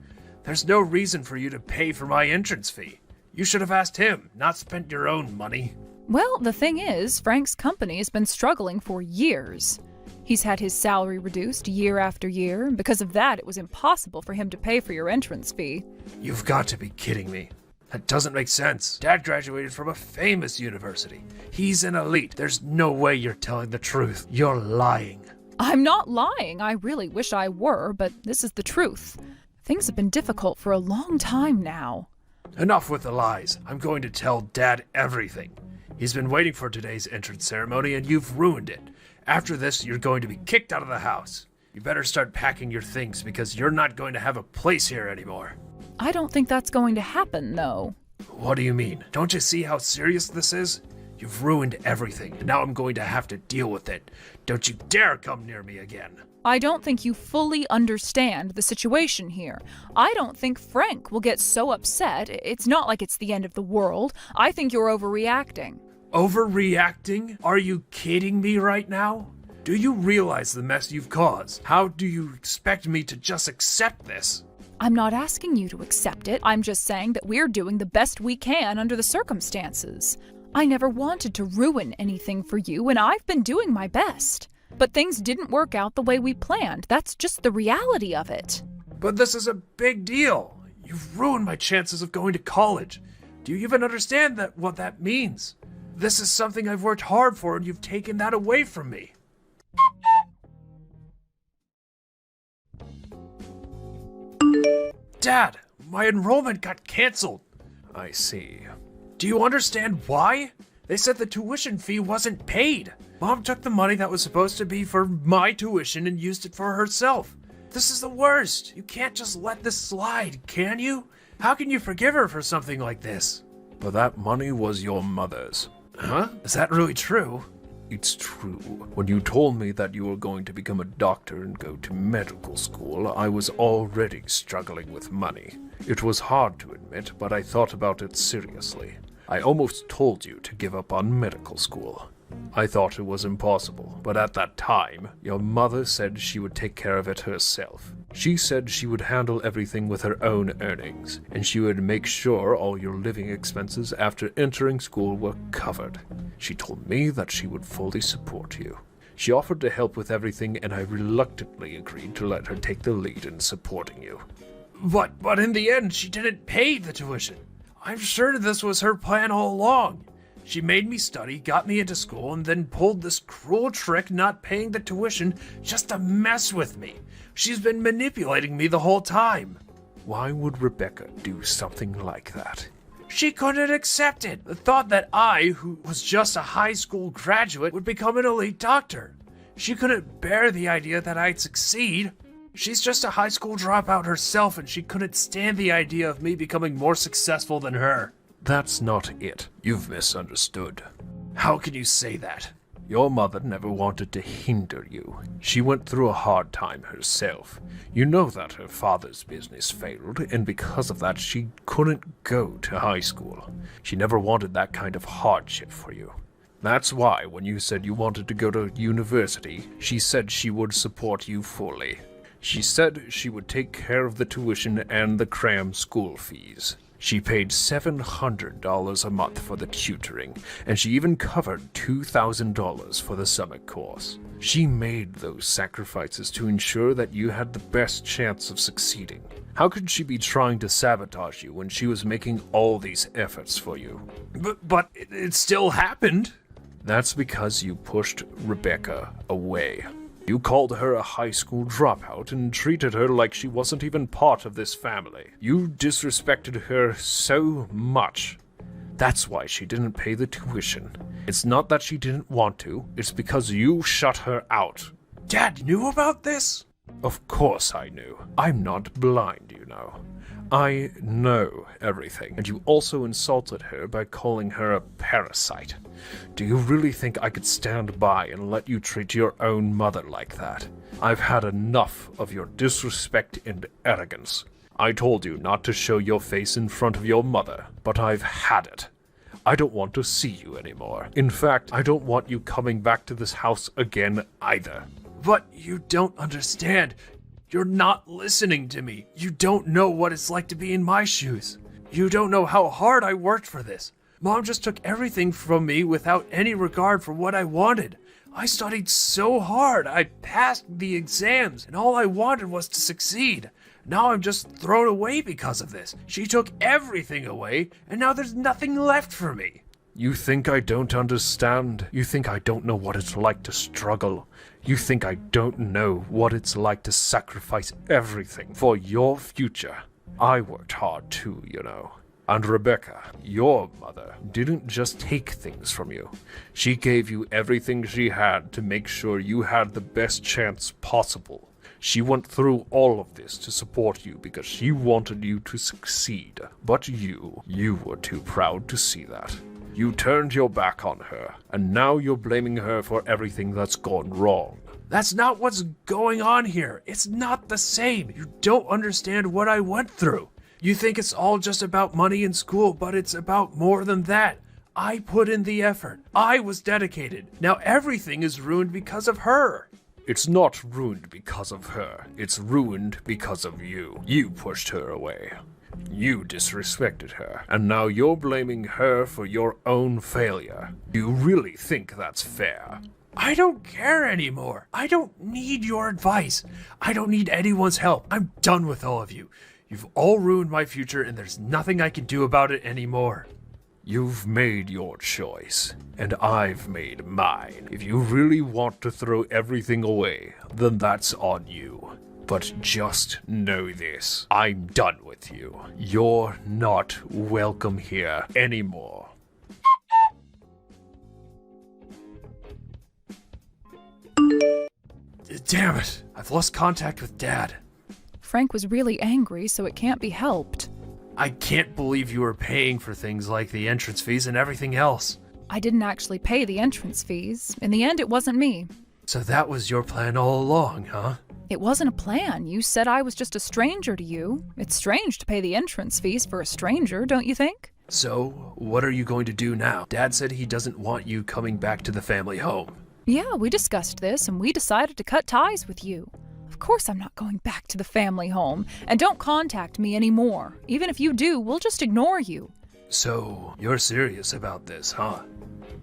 Speaker 5: There's no reason for you to pay for my entrance fee. You should have asked him, not spent your own money.
Speaker 4: Well, the thing is, Frank's company has been struggling for years. He's had his salary reduced year after year, and because of that, it was impossible for him to pay for your entrance fee.
Speaker 5: You've got to be kidding me. That doesn't make sense. Dad graduated from a famous university. He's an elite. There's no way you're telling the truth. You're lying.
Speaker 4: I'm not lying. I really wish I were, but this is the truth. Things have been difficult for a long time now.
Speaker 5: Enough with the lies. I'm going to tell Dad everything. He's been waiting for today's entrance ceremony, and you've ruined it. After this, you're going to be kicked out of the house. You better start packing your things, because you're not going to have a place here anymore.
Speaker 4: I don't think that's going to happen, though.
Speaker 5: What do you mean? Don't you see how serious this is? You've ruined everything, and now I'm going to have to deal with it. Don't you dare come near me again.
Speaker 4: I don't think you fully understand the situation here. I don't think Frank will get so upset. It's not like it's the end of the world. I think you're overreacting.
Speaker 5: Overreacting? Are you kidding me right now? Do you realize the mess you've caused? How do you expect me to just accept this?
Speaker 4: I'm not asking you to accept it. I'm just saying that we're doing the best we can under the circumstances. I never wanted to ruin anything for you, and I've been doing my best. But things didn't work out the way we planned. That's just the reality of it.
Speaker 5: But this is a big deal. You've ruined my chances of going to college. Do you even understand what that means? This is something I've worked hard for, and you've taken that away from me. Dad, my enrollment got canceled.
Speaker 6: I see.
Speaker 5: Do you understand why? They said the tuition fee wasn't paid. Mom took the money that was supposed to be for my tuition and used it for herself. This is the worst. You can't just let this slide, can you? How can you forgive her for something like this?
Speaker 6: But that money was your mother's.
Speaker 5: Huh? Is that really true?
Speaker 6: It's true. When you told me that you were going to become a doctor and go to medical school, I was already struggling with money. It was hard to admit, but I thought about it seriously. I almost told you to give up on medical school. I thought it was impossible, but at that time, your mother said she would take care of it herself. She said she would handle everything with her own earnings, and she would make sure all your living expenses after entering school were covered. She told me that she would fully support you. She offered to help with everything, and I reluctantly agreed to let her take the lead in supporting you.
Speaker 5: But in the end, she didn't pay the tuition. I'm sure this was her plan all along. She made me study, got me into school, and then pulled this cruel trick not paying the tuition just to mess with me. She's been manipulating me the whole time.
Speaker 6: Why would Rebecca do something like that?
Speaker 5: She couldn't accept it. The thought that I, who was just a high school graduate, would become an elite doctor. She couldn't bear the idea that I'd succeed. She's just a high school dropout herself, and she couldn't stand the idea of me becoming more successful than her.
Speaker 6: That's not it. You've misunderstood.
Speaker 5: How can you say that?
Speaker 6: Your mother never wanted to hinder you. She went through a hard time herself. You know that her father's business failed, and because of that, she couldn't go to high school. She never wanted that kind of hardship for you. That's why, when you said you wanted to go to university, she said she would support you fully. She said she would take care of the tuition and the cram school fees. She paid $700 a month for the tutoring, and she even covered $2,000 for the summer course. She made those sacrifices to ensure that you had the best chance of succeeding. How could she be trying to sabotage you when she was making all these efforts for you?
Speaker 5: But it still happened.
Speaker 6: That's because you pushed Rebecca away. You called her a high school dropout and treated her like she wasn't even part of this family. You disrespected her so much. That's why she didn't pay the tuition. It's not that she didn't want to, it's because you shut her out.
Speaker 5: Dad knew about this?
Speaker 6: Of course I knew. I'm not blind, you know. I know everything, and you also insulted her by calling her a parasite. Do you really think I could stand by and let you treat your own mother like that? I've had enough of your disrespect and arrogance. I told you not to show your face in front of your mother, but I've had it. I don't want to see you anymore. In fact, I don't want you coming back to this house again either.
Speaker 5: But you don't understand. You're not listening to me. You don't know what it's like to be in my shoes. You don't know how hard I worked for this. Mom just took everything from me without any regard for what I wanted. I studied so hard. I passed the exams, and all I wanted was to succeed. Now I'm just thrown away because of this. She took everything away, and now there's nothing left for me.
Speaker 6: You think I don't understand? You think I don't know what it's like to struggle? You think I don't know what it's like to sacrifice everything for your future? I worked hard too, you know. And Rebecca, your mother, didn't just take things from you. She gave you everything she had to make sure you had the best chance possible. She went through all of this to support you because she wanted you to succeed. But you were too proud to see that. You turned your back on her, and now you're blaming her for everything that's gone wrong.
Speaker 5: That's not what's going on here. It's not the same. You don't understand what I went through. You think it's all just about money in school, but it's about more than that. I put in the effort. I was dedicated. Now everything is ruined because of her.
Speaker 6: It's not ruined because of her. It's ruined because of you. You pushed her away. You disrespected her, and now you're blaming her for your own failure. Do you really think that's fair?
Speaker 5: I don't care anymore. I don't need your advice. I don't need anyone's help. I'm done with all of you. You've all ruined my future, and there's nothing I can do about it anymore.
Speaker 6: You've made your choice, and I've made mine. If you really want to throw everything away, then that's on you. But just know this, I'm done with you. You're not welcome here anymore.
Speaker 5: Damn it, I've lost contact with Dad.
Speaker 4: Frank was really angry, so it can't be helped.
Speaker 5: I can't believe you were paying for things like the entrance fees and everything else.
Speaker 4: I didn't actually pay the entrance fees. In the end, it wasn't me.
Speaker 5: So that was your plan all along, huh?
Speaker 4: It wasn't a plan. You said I was just a stranger to you. It's strange to pay the entrance fees for a stranger, don't you think?
Speaker 5: So, what are you going to do now? Dad said he doesn't want you coming back to the family home.
Speaker 4: Yeah, we discussed this, and we decided to cut ties with you. Of course I'm not going back to the family home, and don't contact me anymore. Even if you do, we'll just ignore you.
Speaker 5: So, you're serious about this, huh?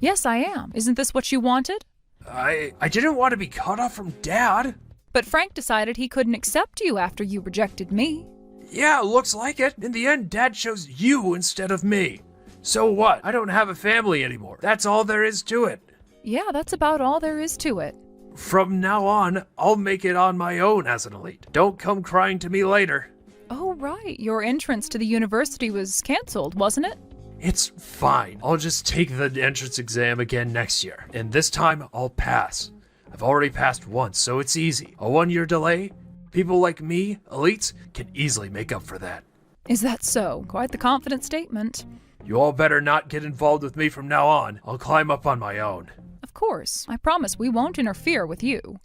Speaker 4: Yes, I am. Isn't this what you wanted?
Speaker 5: I didn't want to be cut off from Dad.
Speaker 4: But Frank decided he couldn't accept you after you rejected me.
Speaker 5: Yeah, looks like it. In the end, Dad chose you instead of me. So what? I don't have a family anymore. That's all there is to it.
Speaker 4: Yeah, that's about all there is to it.
Speaker 5: From now on, I'll make it on my own as an elite. Don't come crying to me later.
Speaker 4: Oh, right. Your entrance to the university was canceled, wasn't it?
Speaker 5: It's fine. I'll just take the entrance exam again next year. And this time, I'll pass. I've already passed once, so it's easy. A 1-year delay? People like me, elites, can easily make up for that.
Speaker 4: Is that so? Quite the confident statement.
Speaker 5: You all better not get involved with me from now on. I'll climb up on my own.
Speaker 4: Of course. I promise we won't interfere with you.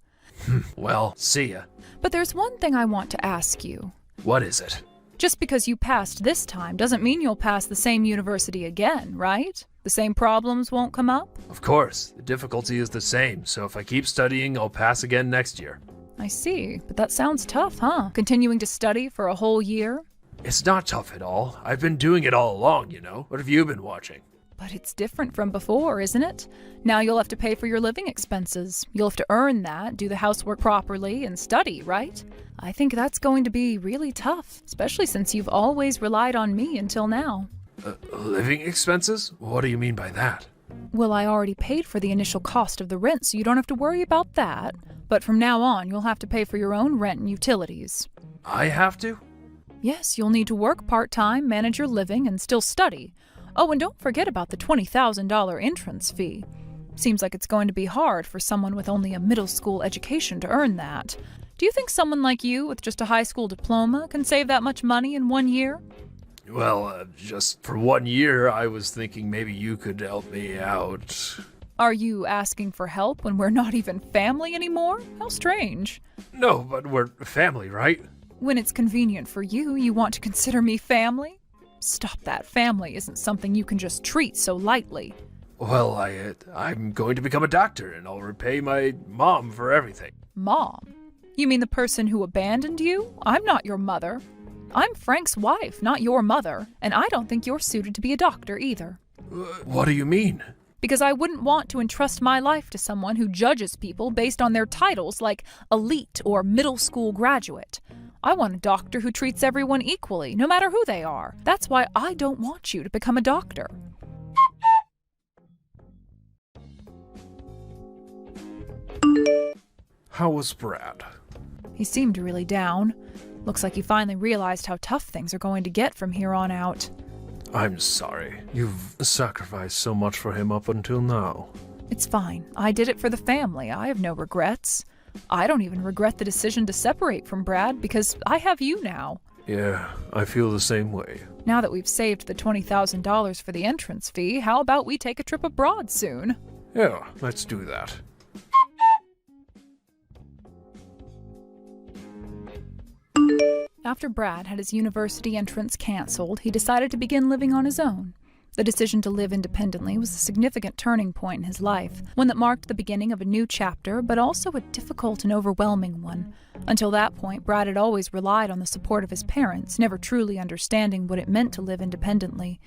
Speaker 5: Well, see ya.
Speaker 4: But there's one thing I want to ask you.
Speaker 5: What is it?
Speaker 4: Just because you passed this time doesn't mean you'll pass the same university again, right? The same problems won't come up?
Speaker 5: Of course, the difficulty is the same, so if I keep studying, I'll pass again next year.
Speaker 4: I see, but that sounds tough, huh? Continuing to study for a whole year?
Speaker 5: It's not tough at all. I've been doing it all along, you know. What have you been watching?
Speaker 4: But it's different from before, isn't it? Now you'll have to pay for your living expenses. You'll have to earn that, do the housework properly, and study, right? I think that's going to be really tough, especially since you've always relied on me until now.
Speaker 5: Living expenses? What do you mean by that?
Speaker 4: Well, I already paid for the initial cost of the rent, so you don't have to worry about that. But from now on, you'll have to pay for your own rent and utilities.
Speaker 5: I have to?
Speaker 4: Yes, you'll need to work part-time, manage your living, and still study. Oh, and don't forget about the $20,000 entrance fee. Seems like it's going to be hard for someone with only a middle school education to earn that. Do you think someone like you with just a high school diploma can save that much money in 1 year?
Speaker 5: Well, just for 1 year, I was thinking maybe you could help me out.
Speaker 4: Are you asking for help when we're not even family anymore? How strange.
Speaker 5: No, but we're family, right?
Speaker 4: When it's convenient for you, you want to consider me family? Stop that. Family isn't something you can just treat so lightly.
Speaker 5: Well, I'm going to become a doctor, and I'll repay my mom for everything.
Speaker 4: Mom? You mean the person who abandoned you? I'm not your mother. I'm Frank's wife, not your mother, and I don't think you're suited to be a doctor either.
Speaker 5: What do you mean?
Speaker 4: Because I wouldn't want to entrust my life to someone who judges people based on their titles like elite or middle school graduate. I want a doctor who treats everyone equally, no matter who they are. That's why I don't want you to become a doctor.
Speaker 6: How was Brad?
Speaker 4: He seemed really down. Looks like he finally realized how tough things are going to get from here on out.
Speaker 6: I'm sorry. You've sacrificed so much for him up until now.
Speaker 4: It's fine. I did it for the family. I have no regrets. I don't even regret the decision to separate from Brad because I have you now.
Speaker 6: Yeah, I feel the same way.
Speaker 4: Now that we've saved the $20,000 for the entrance fee, how about we take a trip abroad soon?
Speaker 6: Yeah, let's do that.
Speaker 4: After Brad had his university entrance canceled, he decided to begin living on his own. The decision to live independently was a significant turning point in his life, one that marked the beginning of a new chapter, but also a difficult and overwhelming one. Until that point, Brad had always relied on the support of his parents, never truly understanding what it meant to live independently.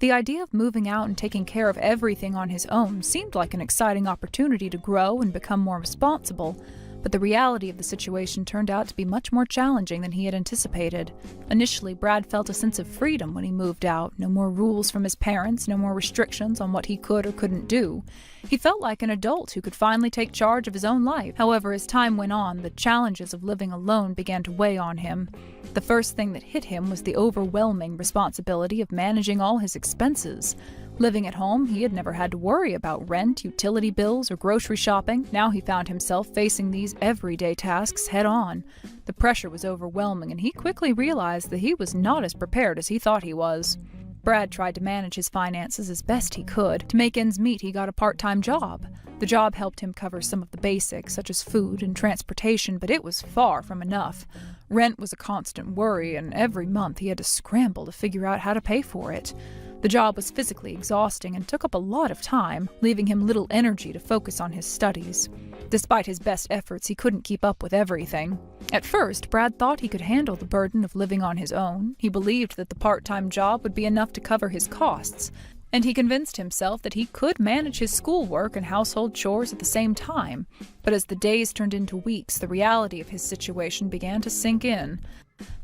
Speaker 4: The idea of moving out and taking care of everything on his own seemed like an exciting opportunity to grow and become more responsible. But the reality of the situation turned out to be much more challenging than he had anticipated. Initially, Brad felt a sense of freedom when he moved out. No more rules from his parents, no more restrictions on what he could or couldn't do. He felt like an adult who could finally take charge of his own life. However, as time went on, the challenges of living alone began to weigh on him. The first thing that hit him was the overwhelming responsibility of managing all his expenses. Living at home, he had never had to worry about rent, utility bills, or grocery shopping. Now he found himself facing these everyday tasks head-on. The pressure was overwhelming, and he quickly realized that he was not as prepared as he thought he was. Brad tried to manage his finances as best he could. To make ends meet, he got a part-time job. The job helped him cover some of the basics, such as food and transportation, but it was far from enough. Rent was a constant worry, and every month he had to scramble to figure out how to pay for it. The job was physically exhausting and took up a lot of time, leaving him little energy to focus on his studies. Despite his best efforts, he couldn't keep up with everything. At first, Brad thought he could handle the burden of living on his own. He believed that the part-time job would be enough to cover his costs, and he convinced himself that he could manage his schoolwork and household chores at the same time. But as the days turned into weeks, the reality of his situation began to sink in.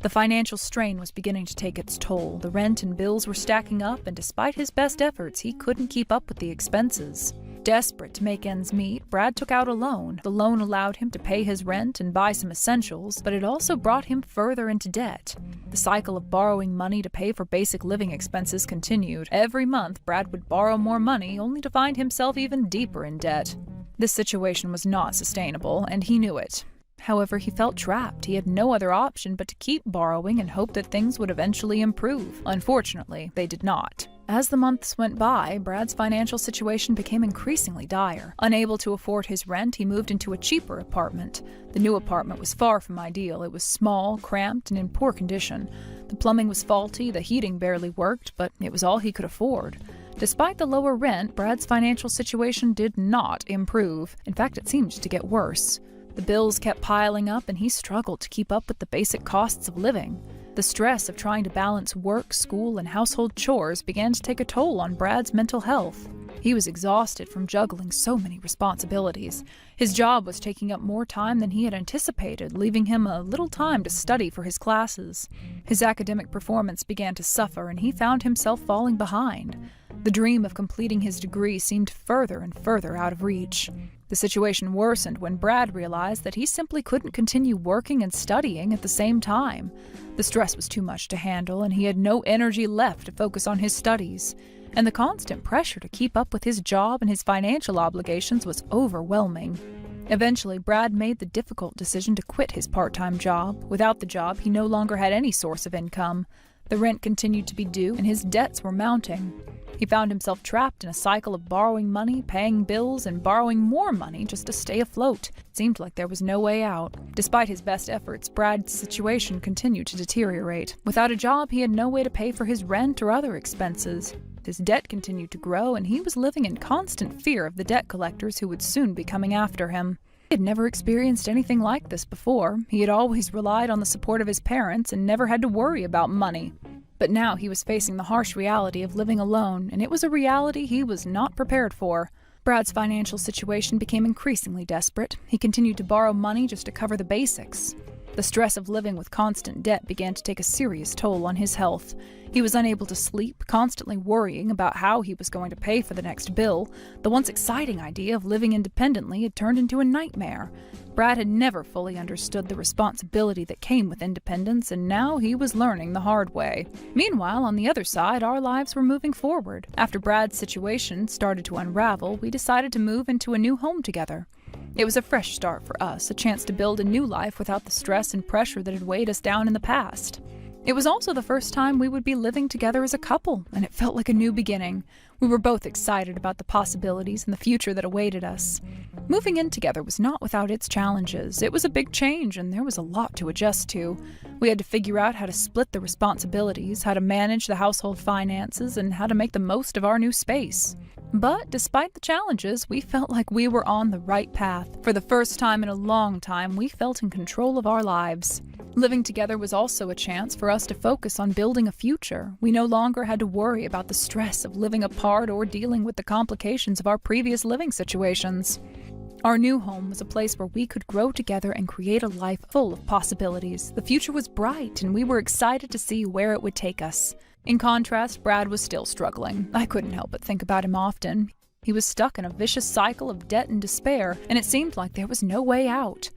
Speaker 4: The financial strain was beginning to take its toll. The rent and bills were stacking up, and despite his best efforts, he couldn't keep up with the expenses. Desperate to make ends meet, Brad took out a loan. The loan allowed him to pay his rent and buy some essentials, but it also brought him further into debt. The cycle of borrowing money to pay for basic living expenses continued. Every month, Brad would borrow more money, only to find himself even deeper in debt. This situation was not sustainable, and he knew it. However, he felt trapped. He had no other option but to keep borrowing and hope that things would eventually improve. Unfortunately, they did not. As the months went by, Brad's financial situation became increasingly dire. Unable to afford his rent, he moved into a cheaper apartment. The new apartment was far from ideal. It was small, cramped, and in poor condition. The plumbing was faulty, the heating barely worked, but it was all he could afford. Despite the lower rent, Brad's financial situation did not improve. In fact, it seemed to get worse. The bills kept piling up, and he struggled to keep up with the basic costs of living. The stress of trying to balance work, school, and household chores began to take a toll on Brad's mental health. He was exhausted from juggling so many responsibilities. His job was taking up more time than he had anticipated, leaving him a little time to study for his classes. His academic performance began to suffer, and he found himself falling behind. The dream of completing his degree seemed further and further out of reach. The situation worsened when Brad realized that he simply couldn't continue working and studying at the same time. The stress was too much to handle, and he had no energy left to focus on his studies. And the constant pressure to keep up with his job and his financial obligations was overwhelming. Eventually, Brad made the difficult decision to quit his part-time job. Without the job, he no longer had any source of income. The rent continued to be due, and his debts were mounting. He found himself trapped in a cycle of borrowing money, paying bills, and borrowing more money just to stay afloat. It seemed like there was no way out. Despite his best efforts, Brad's situation continued to deteriorate. Without a job, he had no way to pay for his rent or other expenses. His debt continued to grow, and he was living in constant fear of the debt collectors who would soon be coming after him. He had never experienced anything like this before. He had always relied on the support of his parents and never had to worry about money. But now he was facing the harsh reality of living alone, and it was a reality he was not prepared for. Brad's financial situation became increasingly desperate. He continued to borrow money just to cover the basics. The stress of living with constant debt began to take a serious toll on his health. He was unable to sleep, constantly worrying about how he was going to pay for the next bill. The once exciting idea of living independently had turned into a nightmare. Brad had never fully understood the responsibility that came with independence, and now he was learning the hard way. Meanwhile, on the other side, our lives were moving forward. After Brad's situation started to unravel, we decided to move into a new home together. It was a fresh start for us, a chance to build a new life without the stress and pressure that had weighed us down in the past. It was also the first time we would be living together as a couple, and it felt like a new beginning. We were both excited about the possibilities and the future that awaited us. Moving in together was not without its challenges. It was a big change, and there was a lot to adjust to. We had to figure out how to split the responsibilities, how to manage the household finances, and how to make the most of our new space. But despite the challenges, we felt like we were on the right path. For the first time in a long time, we felt in control of our lives. Living together was also a chance for us to focus on building a future. We no longer had to worry about the stress of living apart or dealing with the complications of our previous living situations. Our new home was a place where we could grow together and create a life full of possibilities. The future was bright, and we were excited to see where it would take us. In contrast, Brad was still struggling. I couldn't help but think about him often. He was stuck in a vicious cycle of debt and despair, and it seemed like there was no way out.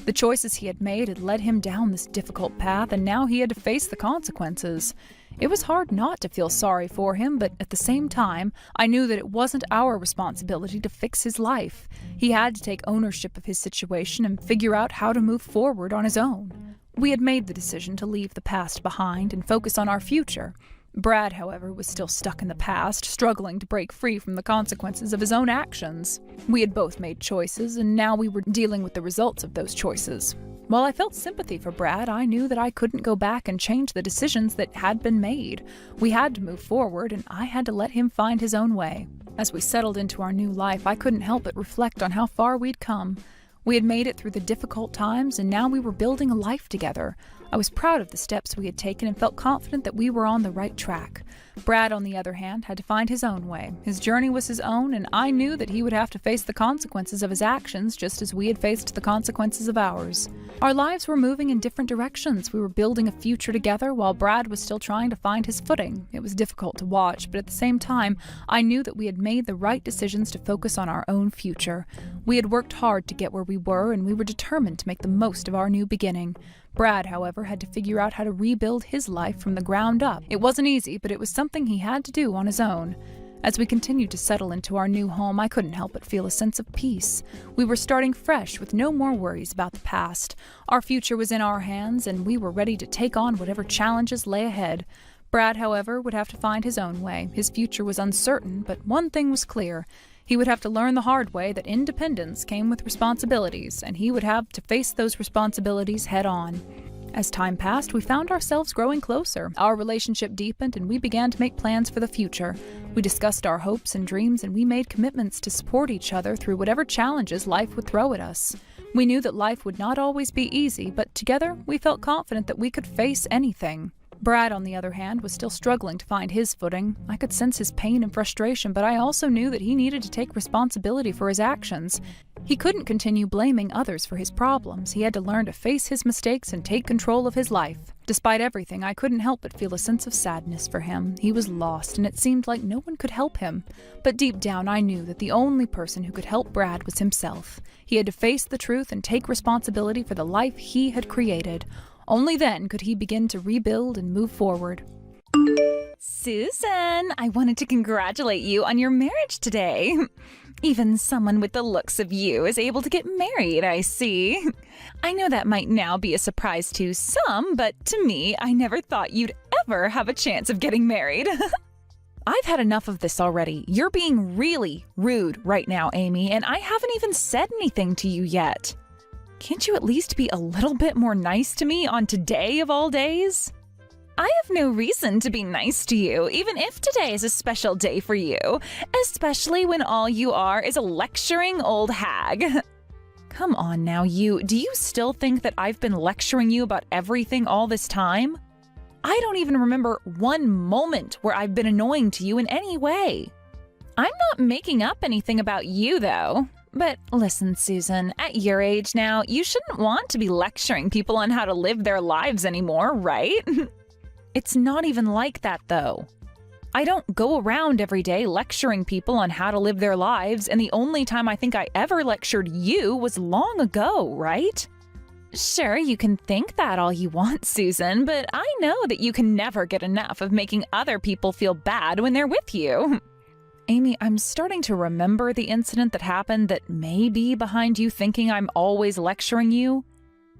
Speaker 4: The choices he had made had led him down this difficult path, and now he had to face the consequences. It was hard not to feel sorry for him, but at the same time, I knew that it wasn't our responsibility to fix his life. He had to take ownership of his situation and figure out how to move forward on his own. We had made the decision to leave the past behind and focus on our future. Brad, however, was still stuck in the past, struggling to break free from the consequences of his own actions. We had both made choices, and now we were dealing with the results of those choices. While I felt sympathy for Brad, I knew that I couldn't go back and change the decisions that had been made. We had to move forward, and I had to let him find his own way. As we settled into our new life, I couldn't help but reflect on how far we'd come. We had made it through the difficult times, and now we were building a life together. I was proud of the steps we had taken and felt confident that we were on the right track. Brad, on the other hand, had to find his own way. His journey was his own, and I knew that he would have to face the consequences of his actions just as we had faced the consequences of ours. Our lives were moving in different directions. We were building a future together while Brad was still trying to find his footing. It was difficult to watch, but at the same time, I knew that we had made the right decisions to focus on our own future. We had worked hard to get where we were, and we were determined to make the most of our new beginning. Brad, however, had to figure out how to rebuild his life from the ground up. It wasn't easy, but it was something he had to do on his own. As we continued to settle into our new home, I couldn't help but feel a sense of peace. We were starting fresh with no more worries about the past. Our future was in our hands, and we were ready to take on whatever challenges lay ahead. Brad, however, would have to find his own way. His future was uncertain, but one thing was clear. He would have to learn the hard way that independence came with responsibilities, and he would have to face those responsibilities head on. As time passed, we found ourselves growing closer. Our relationship deepened, and we began to make plans for the future. We discussed our hopes and dreams, and we made commitments to support each other through whatever challenges life would throw at us. We knew that life would not always be easy, but together we felt confident that we could face anything. Brad, on the other hand, was still struggling to find his footing. I could sense his pain and frustration, but I also knew that he needed to take responsibility for his actions. He couldn't continue blaming others for his problems. He had to learn to face his mistakes and take control of his life. Despite everything, I couldn't help but feel a sense of sadness for him. He was lost, and it seemed like no one could help him. But deep down, I knew that the only person who could help Brad was himself. He had to face the truth and take responsibility for the life he had created. Only then could he begin to rebuild and move forward.
Speaker 7: Susan, I wanted to congratulate you on your marriage today. Even someone with the looks of you is able to get married, I see. I know that might now be a surprise to some, but to me, I never thought you'd ever have a chance of getting married.
Speaker 4: I've had enough of this already. You're being really rude right now, Amy, and I haven't even said anything to you yet. Can't you at least be a little bit more nice to me on today of all days?
Speaker 7: I have no reason to be nice to you, even if today is a special day for you, especially when all you are is a lecturing old hag.
Speaker 4: Come on now, do you still think that I've been lecturing you about everything all this time? I don't even remember one moment where I've been annoying to you in any way.
Speaker 7: I'm not making up anything about you, though. But listen, Susan, at your age now, you shouldn't want to be lecturing people on how to live their lives anymore, right?
Speaker 4: It's not even like that, though. I don't go around every day lecturing people on how to live their lives, and the only time I think I ever lectured you was long ago, right?
Speaker 7: Sure, you can think that all you want, Susan, but I know that you can never get enough of making other people feel bad when they're with you.
Speaker 4: Amy, I'm starting to remember the incident that happened that may be behind you thinking I'm always lecturing you.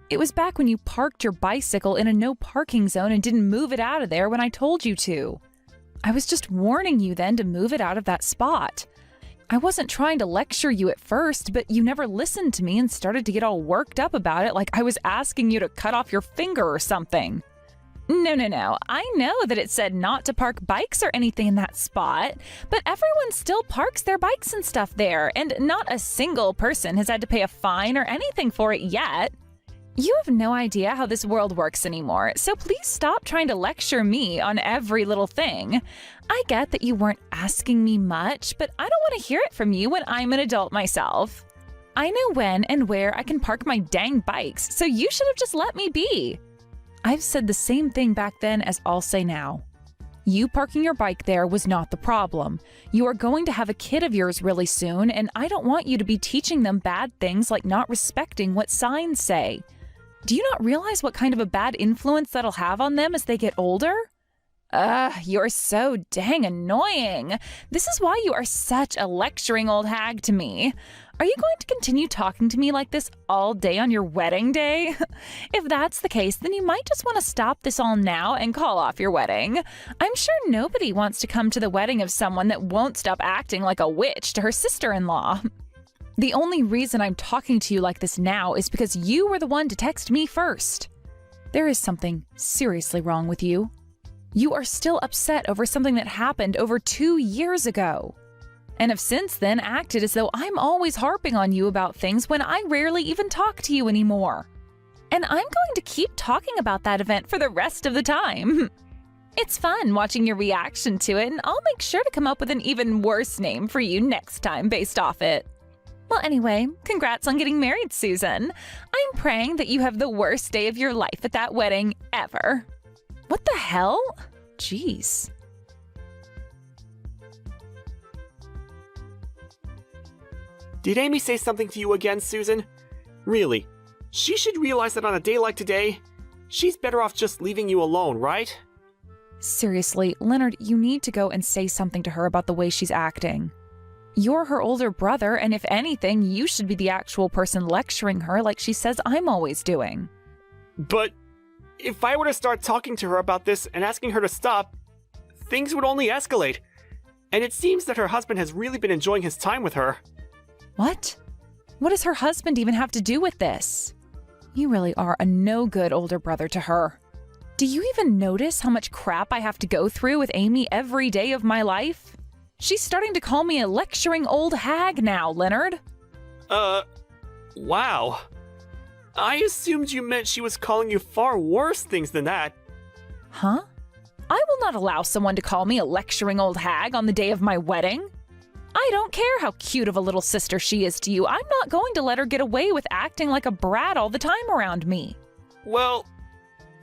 Speaker 4: It was back when you parked your bicycle in a no parking zone and didn't move it out of there when I told you to. I was just warning you then to move it out of that spot. I wasn't trying to lecture you at first, but you never listened to me and started to get all worked up about it like I was asking you to cut off your finger or something.
Speaker 7: No. I know that it said not to park bikes or anything in that spot, but everyone still parks their bikes and stuff there, and not a single person has had to pay a fine or anything for it yet. You have no idea how this world works anymore, so please stop trying to lecture me on every little thing. I get that you weren't asking me much, but I don't want to hear it from you when I'm an adult myself. I know when and where I can park my dang bikes, so you should have just let me be.
Speaker 4: I've said the same thing back then as I'll say now. You parking your bike there was not the problem. You are going to have a kid of yours really soon, and I don't want you to be teaching them bad things like not respecting what signs say. Do you not realize what kind of a bad influence that'll have on them as they get older?
Speaker 7: You're so dang annoying. This is why you are such a lecturing old hag to me. Are you going to continue talking to me like this all day on your wedding day? If that's the case, then you might just want to stop this all now and call off your wedding. I'm sure nobody wants to come to the wedding of someone that won't stop acting like a witch to her sister-in-law.
Speaker 4: The only reason I'm talking to you like this now is because you were the one to text me first. There is something seriously wrong with you. You are still upset over something that happened over 2 years ago, and have since then acted as though I'm always harping on you about things when I rarely even talk to you anymore.
Speaker 7: And I'm going to keep talking about that event for the rest of the time. It's fun watching your reaction to it, and I'll make sure to come up with an even worse name for you next time based off it. Well, anyway, congrats on getting married, Susan. I'm praying that you have the worst day of your life at that wedding ever. What the hell? Jeez.
Speaker 8: Did Amy say something to you again, Susan? Really? She should realize that on a day like today, she's better off just leaving you alone, right?
Speaker 4: Seriously, Leonard, you need to go and say something to her about the way she's acting. You're her older brother, and if anything, you should be the actual person lecturing her like she says I'm always doing.
Speaker 8: But if I were to start talking to her about this and asking her to stop, things would only escalate. And it seems that her husband has really been enjoying his time with her.
Speaker 4: What? What does her husband even have to do with this? You really are a no-good older brother to her. Do you even notice how much crap I have to go through with Amy every day of my life? She's starting to call me a lecturing old hag now, Leonard.
Speaker 8: Wow. I assumed you meant she was calling you far worse things than that.
Speaker 4: Huh? I will not allow someone to call me a lecturing old hag on the day of my wedding. I don't care how cute of a little sister she is to you. I'm not going to let her get away with acting like a brat all the time around me.
Speaker 8: Well,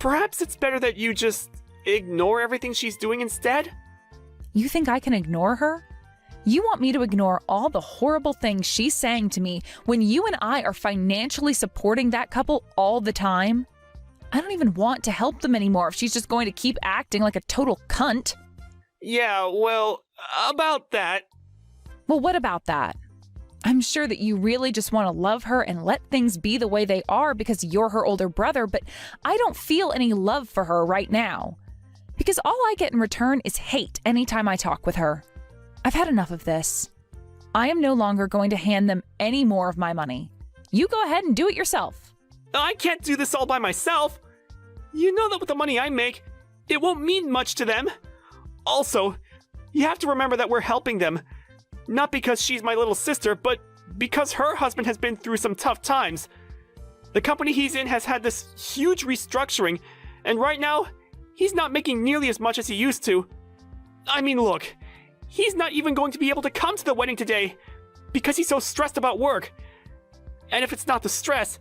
Speaker 8: perhaps it's better that you just ignore everything she's doing instead?
Speaker 4: You think I can ignore her? You want me to ignore all the horrible things she's saying to me when you and I are financially supporting that couple all the time? I don't even want to help them anymore if she's just going to keep acting like a total cunt.
Speaker 8: Yeah, well, about that.
Speaker 4: Well, what about that? I'm sure that you really just want to love her and let things be the way they are because you're her older brother, but I don't feel any love for her right now. Because all I get in return is hate anytime I talk with her. I've had enough of this. I am no longer going to hand them any more of my money. You go ahead and do it yourself.
Speaker 8: I can't do this all by myself. You know that with the money I make, it won't mean much to them. Also, you have to remember that we're helping them. Not because she's my little sister, but because her husband has been through some tough times. The company he's in has had this huge restructuring, and right now, he's not making nearly as much as he used to. I mean, look, he's not even going to be able to come to the wedding today because he's so stressed about work. And if it's not the stress,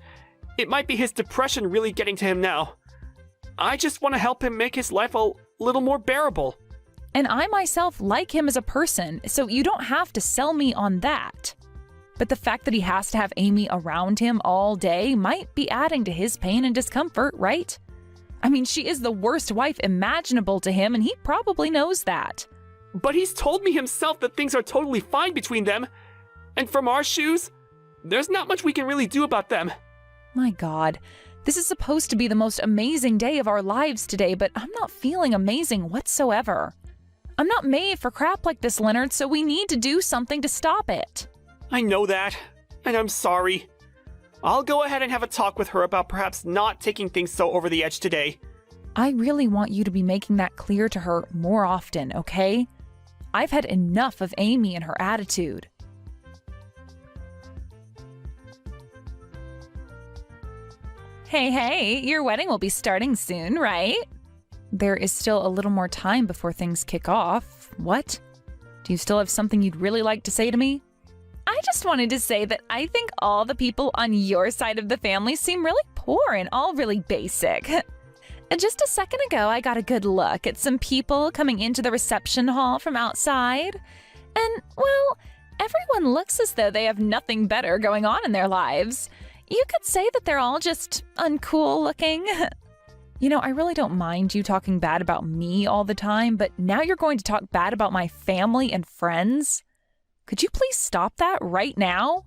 Speaker 8: it might be his depression really getting to him now. I just want to help him make his life a little more bearable.
Speaker 4: And I myself like him as a person, so you don't have to sell me on that. But the fact that he has to have Amy around him all day might be adding to his pain and discomfort, right? I mean, she is the worst wife imaginable to him, and he probably knows that.
Speaker 8: But he's told me himself that things are totally fine between them. And from our shoes, there's not much we can really do about them.
Speaker 4: My God, this is supposed to be the most amazing day of our lives today, but I'm not feeling amazing whatsoever. I'm not made for crap like this, Leonard, so we need to do something to stop it.
Speaker 8: I know that, and I'm sorry. I'll go ahead and have a talk with her about perhaps not taking things so over the edge today.
Speaker 4: I really want you to be making that clear to her more often, okay? I've had enough of Amy and her attitude. Hey, your wedding will be starting soon, right? There is still a little more time before things kick off. What? Do you still have something you'd really like to say to me? I just wanted to say that I think all the people on your side of the family seem really poor and all really basic. Just a second ago, I got a good look at some people coming into the reception hall from outside. And, well, everyone looks as though they have nothing better going on in their lives. You could say that they're all just uncool looking. You know, I really don't mind you talking bad about me all the time, but now you're going to talk bad about my family and friends? Could you please stop that right now?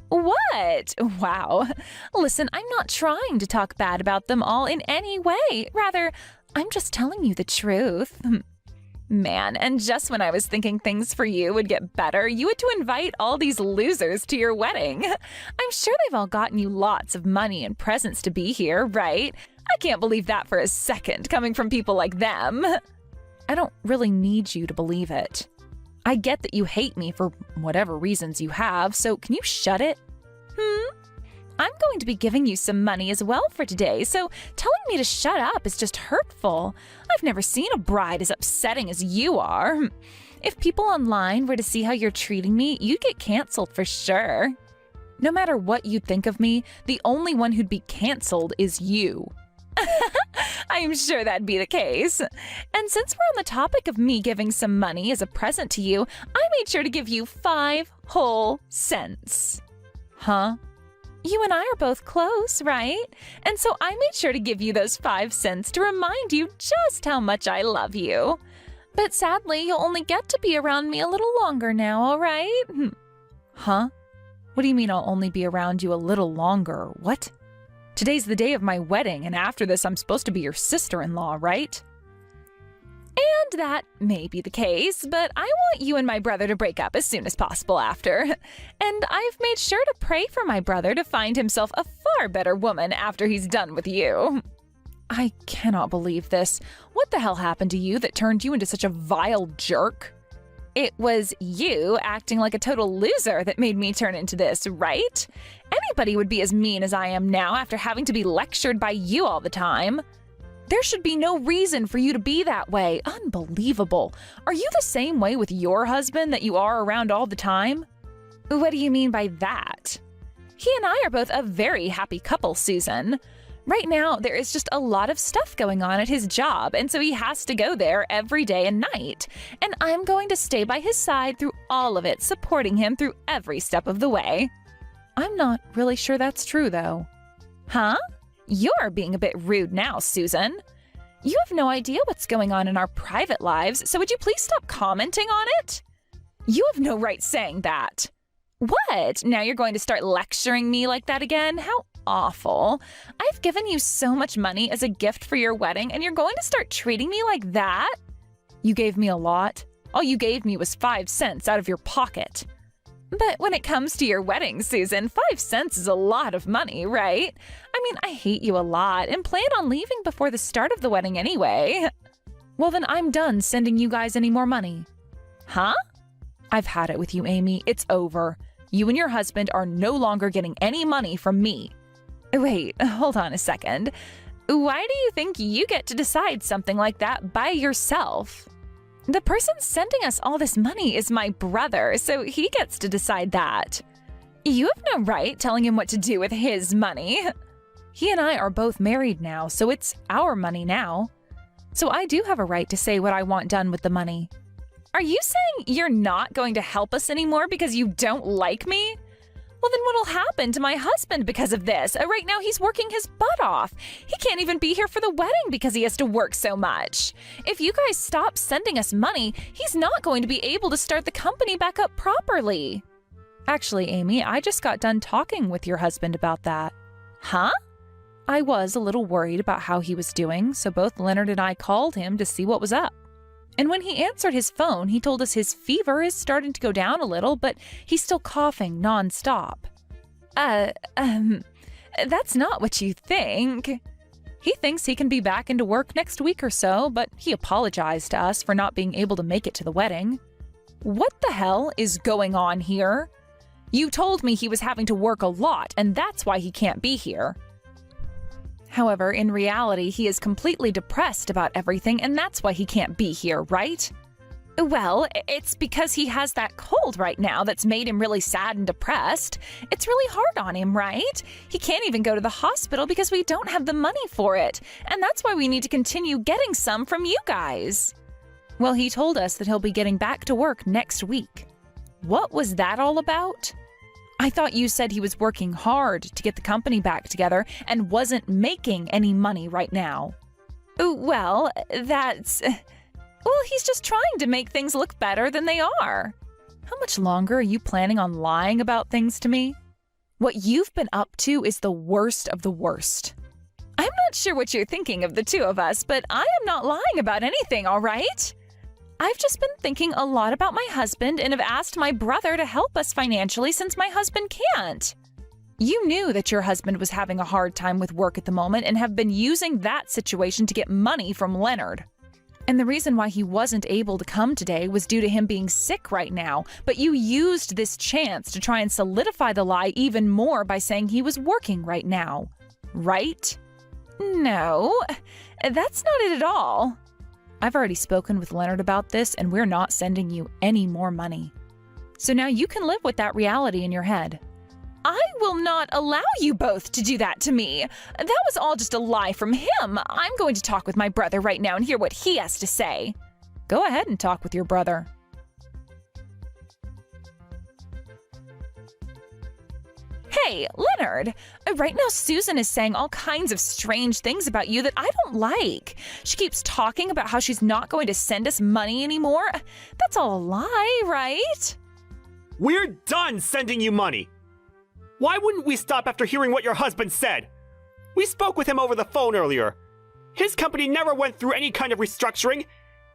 Speaker 4: What? Wow. Listen, I'm not trying to talk bad about them all in any way. Rather, I'm just telling you the truth. Man, and just when I was thinking things for you would get better, you had to invite all these losers to your wedding. I'm sure they've all gotten you lots of money and presents to be here, right? I can't believe that for a second, coming from people like them. I don't really need you to believe it. I get that you hate me for whatever reasons you have, so can you shut it? I'm going to be giving you some money as well for today, so telling me to shut up is just hurtful. I've never seen a bride as upsetting as you are. If people online were to see how you're treating me, you'd get canceled for sure. No matter what you think of me, the only one who'd be canceled is you. I'm sure that'd be the case. And since we're on the topic of me giving some money as a present to you, I made sure to give you 5 whole cents. Huh?
Speaker 7: You and I are both close, right? And so I made sure to give you those 5 cents to remind you just how much I love you. But sadly, you'll only get to be around me a little longer now, all right? Huh? What do you mean I'll only be around you a little longer? What? Today's the day of my wedding, and after this I'm supposed to be your sister-in-law, right? And that may be the case, but I want you and my brother to break up as soon as possible after. And I've made sure to pray for my brother to find himself a far better woman after he's done with you. I cannot believe this. What the hell happened to you that turned you into such a vile jerk? It was you acting like a total loser that made me turn into this, right? Anybody would be as mean as I am now after having to be lectured by you all the time. There should be no reason for you to be that way. Unbelievable. Are you the same way with your husband that you are around all the time? What do you mean by that? He and I are both a very happy couple, Susan. Right now, there is just a lot of stuff going on at his job, and so he has to go there every day and night. And I'm going to stay by his side through all of it, supporting him through every step of the way. I'm not really sure that's true, though. Huh? You're being a bit rude now, Susan. You have no idea what's going on in our private lives, so would you please stop commenting on it? You have no right saying that. What? Now you're going to start lecturing me like that again? How awful. I've given you so much money as a gift for your wedding, and you're going to start treating me like that? You gave me a lot. All you gave me was 5 cents out of your pocket. But when it comes to your wedding, Susan, 5 cents is a lot of money, right? I mean, I hate you a lot and plan on leaving before the start of the wedding anyway. Well, then I'm done sending you guys any more money. Huh? I've had it with you, Amy. It's over. You and your husband are no longer getting any money from me. Wait, hold on a second. Why do you think you get to decide something like that by yourself? The person sending us all this money is my brother, so he gets to decide that. You have no right telling him what to do with his money. He and I are both married now, so it's our money now. So I do have a right to say what I want done with the money. Are you saying you're not going to help us anymore because you don't like me? Well, then what'll happen to my husband because of this? Right now he's working his butt off. He can't even be here for the wedding because he has to work so much. If you guys stop sending us money, he's not going to be able to start the company back up properly. Actually, Amy, I just got done talking with your husband about that. Huh? I was a little worried about how he was doing, so both Leonard and I called him to see what was up. And when he answered his phone, he told us his fever is starting to go down a little, but he's still coughing nonstop. That's not what you think. He thinks he can be back into work next week or so, but he apologized to us for not being able to make it to the wedding. What the hell is going on here? You told me he was having to work a lot, and that's why he can't be here. However, in reality, he is completely depressed about everything, and that's why he can't be here, right? Well, it's because he has that cold right now that's made him really sad and depressed. It's really hard on him, right? He can't even go to the hospital because we don't have the money for it, and that's why we need to continue getting some from you guys. Well, he told us that he'll be getting back to work next week. What was that all about? I thought you said he was working hard to get the company back together and wasn't making any money right now. Well, he's just trying to make things look better than they are. How much longer are you planning on lying about things to me? What you've been up to is the worst of the worst. I'm not sure what you're thinking of the two of us, but I am not lying about anything, all right? I've just been thinking a lot about my husband and have asked my brother to help us financially since my husband can't. You knew that your husband was having a hard time with work at the moment and have been using that situation to get money from Leonard. And the reason why he wasn't able to come today was due to him being sick right now, but you used this chance to try and solidify the lie even more by saying he was working right now. Right? No, that's not it at all. I've already spoken with Leonard about this, and we're not sending you any more money. So now you can live with that reality in your head. I will not allow you both to do that to me. That was all just a lie from him. I'm going to talk with my brother right now and hear what he has to say. Go ahead and talk with your brother. Hey, Leonard, right now Susan is saying all kinds of strange things about you that I don't like. She keeps talking about how she's not going to send us money anymore. That's all a lie, right?
Speaker 8: We're done sending you money. Why wouldn't we stop after hearing what your husband said? We spoke with him over the phone earlier. His company never went through any kind of restructuring,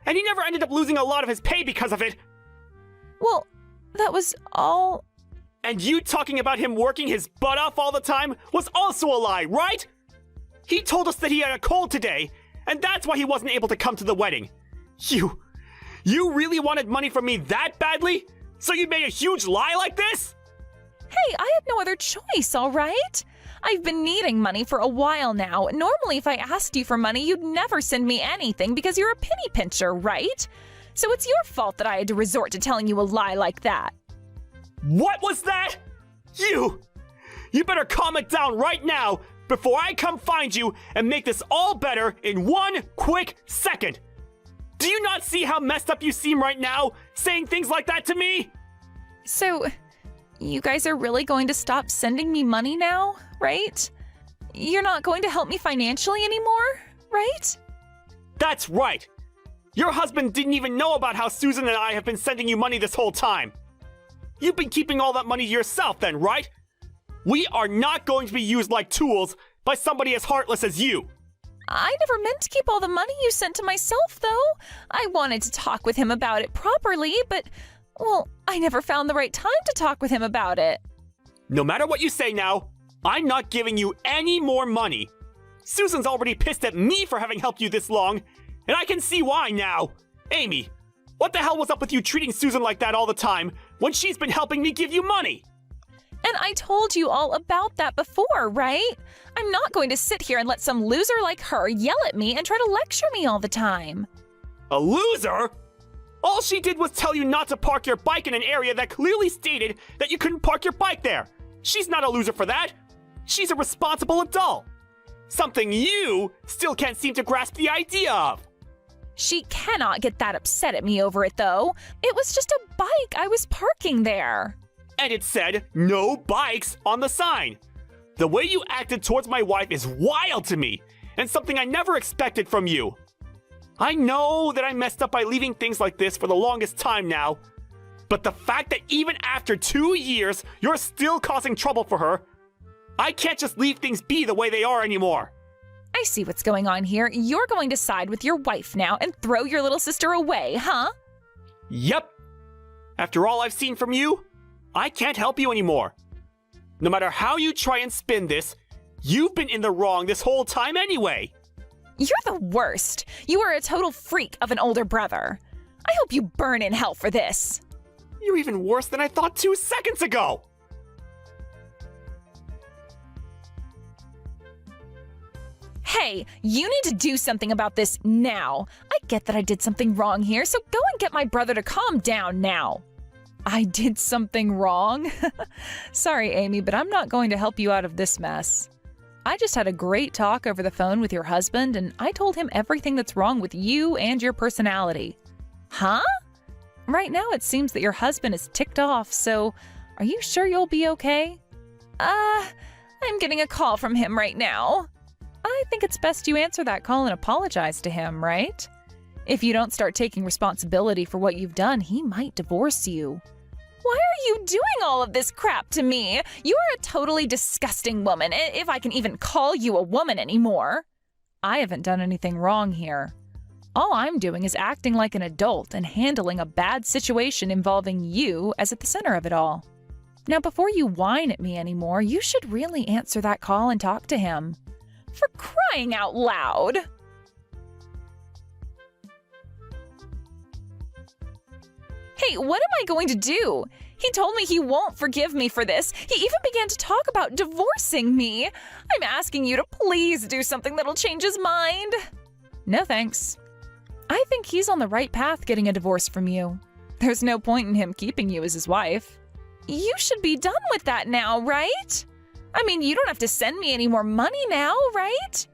Speaker 8: and he never ended up losing a lot of his pay because of it.
Speaker 7: Well, that was all...
Speaker 8: And you talking about him working his butt off all the time was also a lie, right? He told us that he had a cold today, and that's why he wasn't able to come to the wedding. You really wanted money from me that badly? So you made a huge lie like this?
Speaker 7: Hey, I had no other choice, all right? I've been needing money for a while now. Normally, if I asked you for money, you'd never send me anything because you're a penny pincher, right? So it's your fault that I had to resort to telling you a lie like that.
Speaker 8: What was that? You better calm it down right now before I come find you and make this all better in 1 quick second. Do you not see how messed up you seem right now, saying things like that to me?
Speaker 7: So, you guys are really going to stop sending me money now, right? You're not going to help me financially anymore, right?
Speaker 8: That's right. Your husband didn't even know about how Susan and I have been sending you money this whole time. You've been keeping all that money to yourself then, right? We are not going to be used like tools by somebody as heartless as you.
Speaker 7: I never meant to keep all the money you sent to myself, though. I wanted to talk with him about it properly, but, well, I never found the right time to talk with him about it.
Speaker 8: No matter what you say now, I'm not giving you any more money. Susan's already pissed at me for having helped you this long, and I can see why now. Amy, what the hell was up with you treating Susan like that all the time when she's been helping me give you money?
Speaker 7: And I told you all about that before, right? I'm not going to sit here and let some loser like her yell at me and try to lecture me all the time.
Speaker 8: A loser? All she did was tell you not to park your bike in an area that clearly stated that you couldn't park your bike there. She's not a loser for that. She's a responsible adult. Something you still can't seem to grasp the idea of.
Speaker 7: She cannot get that upset at me over it, though. It was just a bike. I was parking there.
Speaker 8: And it said, no bikes on the sign. The way you acted towards my wife is wild to me, and something I never expected from you. I know that I messed up by leaving things like this for the longest time now, but the fact that even after 2 years, you're still causing trouble for her, I can't just leave things be the way they are anymore.
Speaker 7: I see what's going on here. You're going to side with your wife now and throw your little sister away, huh?
Speaker 8: Yep. After all I've seen from you, I can't help you anymore. No matter how you try and spin this, you've been in the wrong this whole time anyway.
Speaker 7: You're the worst. You are a total freak of an older brother. I hope you burn in hell for this.
Speaker 8: You're even worse than I thought 2 seconds ago.
Speaker 7: Hey, you need to do something about this now. I get that I did something wrong here, so go and get my brother to calm down now. I did something wrong? Sorry, Amy, but I'm not going to help you out of this mess. I just had a great talk over the phone with your husband, and I told him everything that's wrong with you and your personality. Huh? Right now it seems that your husband is ticked off, so are you sure you'll be okay? I'm getting a call from him right now. I think it's best you answer that call and apologize to him, right? If you don't start taking responsibility for what you've done, he might divorce you. Why are you doing all of this crap to me? You are a totally disgusting woman, if I can even call you a woman anymore. I haven't done anything wrong here. All I'm doing is acting like an adult and handling a bad situation involving you as at the center of it all. Now, before you whine at me anymore, you should really answer that call and talk to him. For crying out loud! Hey, what am I going to do? He told me he won't forgive me for this. He even began to talk about divorcing me. I'm asking you to please do something that'll change his mind. No thanks. I think he's on the right path getting a divorce from you. There's no point in him keeping you as his wife. You should be done with that now, right? I mean, you don't have to send me any more money now, right?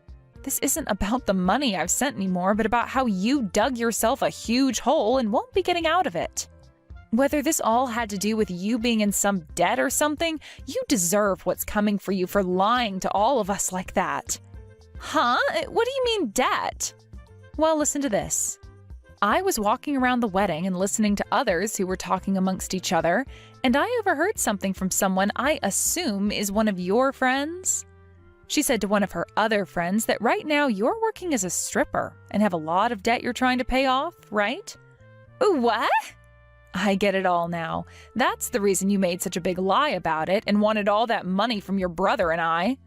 Speaker 7: This isn't about the money I've sent anymore, but about how you dug yourself a huge hole and won't be getting out of it. Whether this all had to do with you being in some debt or something, you deserve what's coming for you for lying to all of us like that. Huh? What do you mean debt? Well, listen to this. I was walking around the wedding and listening to others who were talking amongst each other, and I overheard something from someone I assume is one of your friends. She said to one of her other friends that right now you're working as a stripper and have a lot of debt you're trying to pay off, right? What? I get it all now. That's the reason you made such a big lie about it and wanted all that money from your brother and I.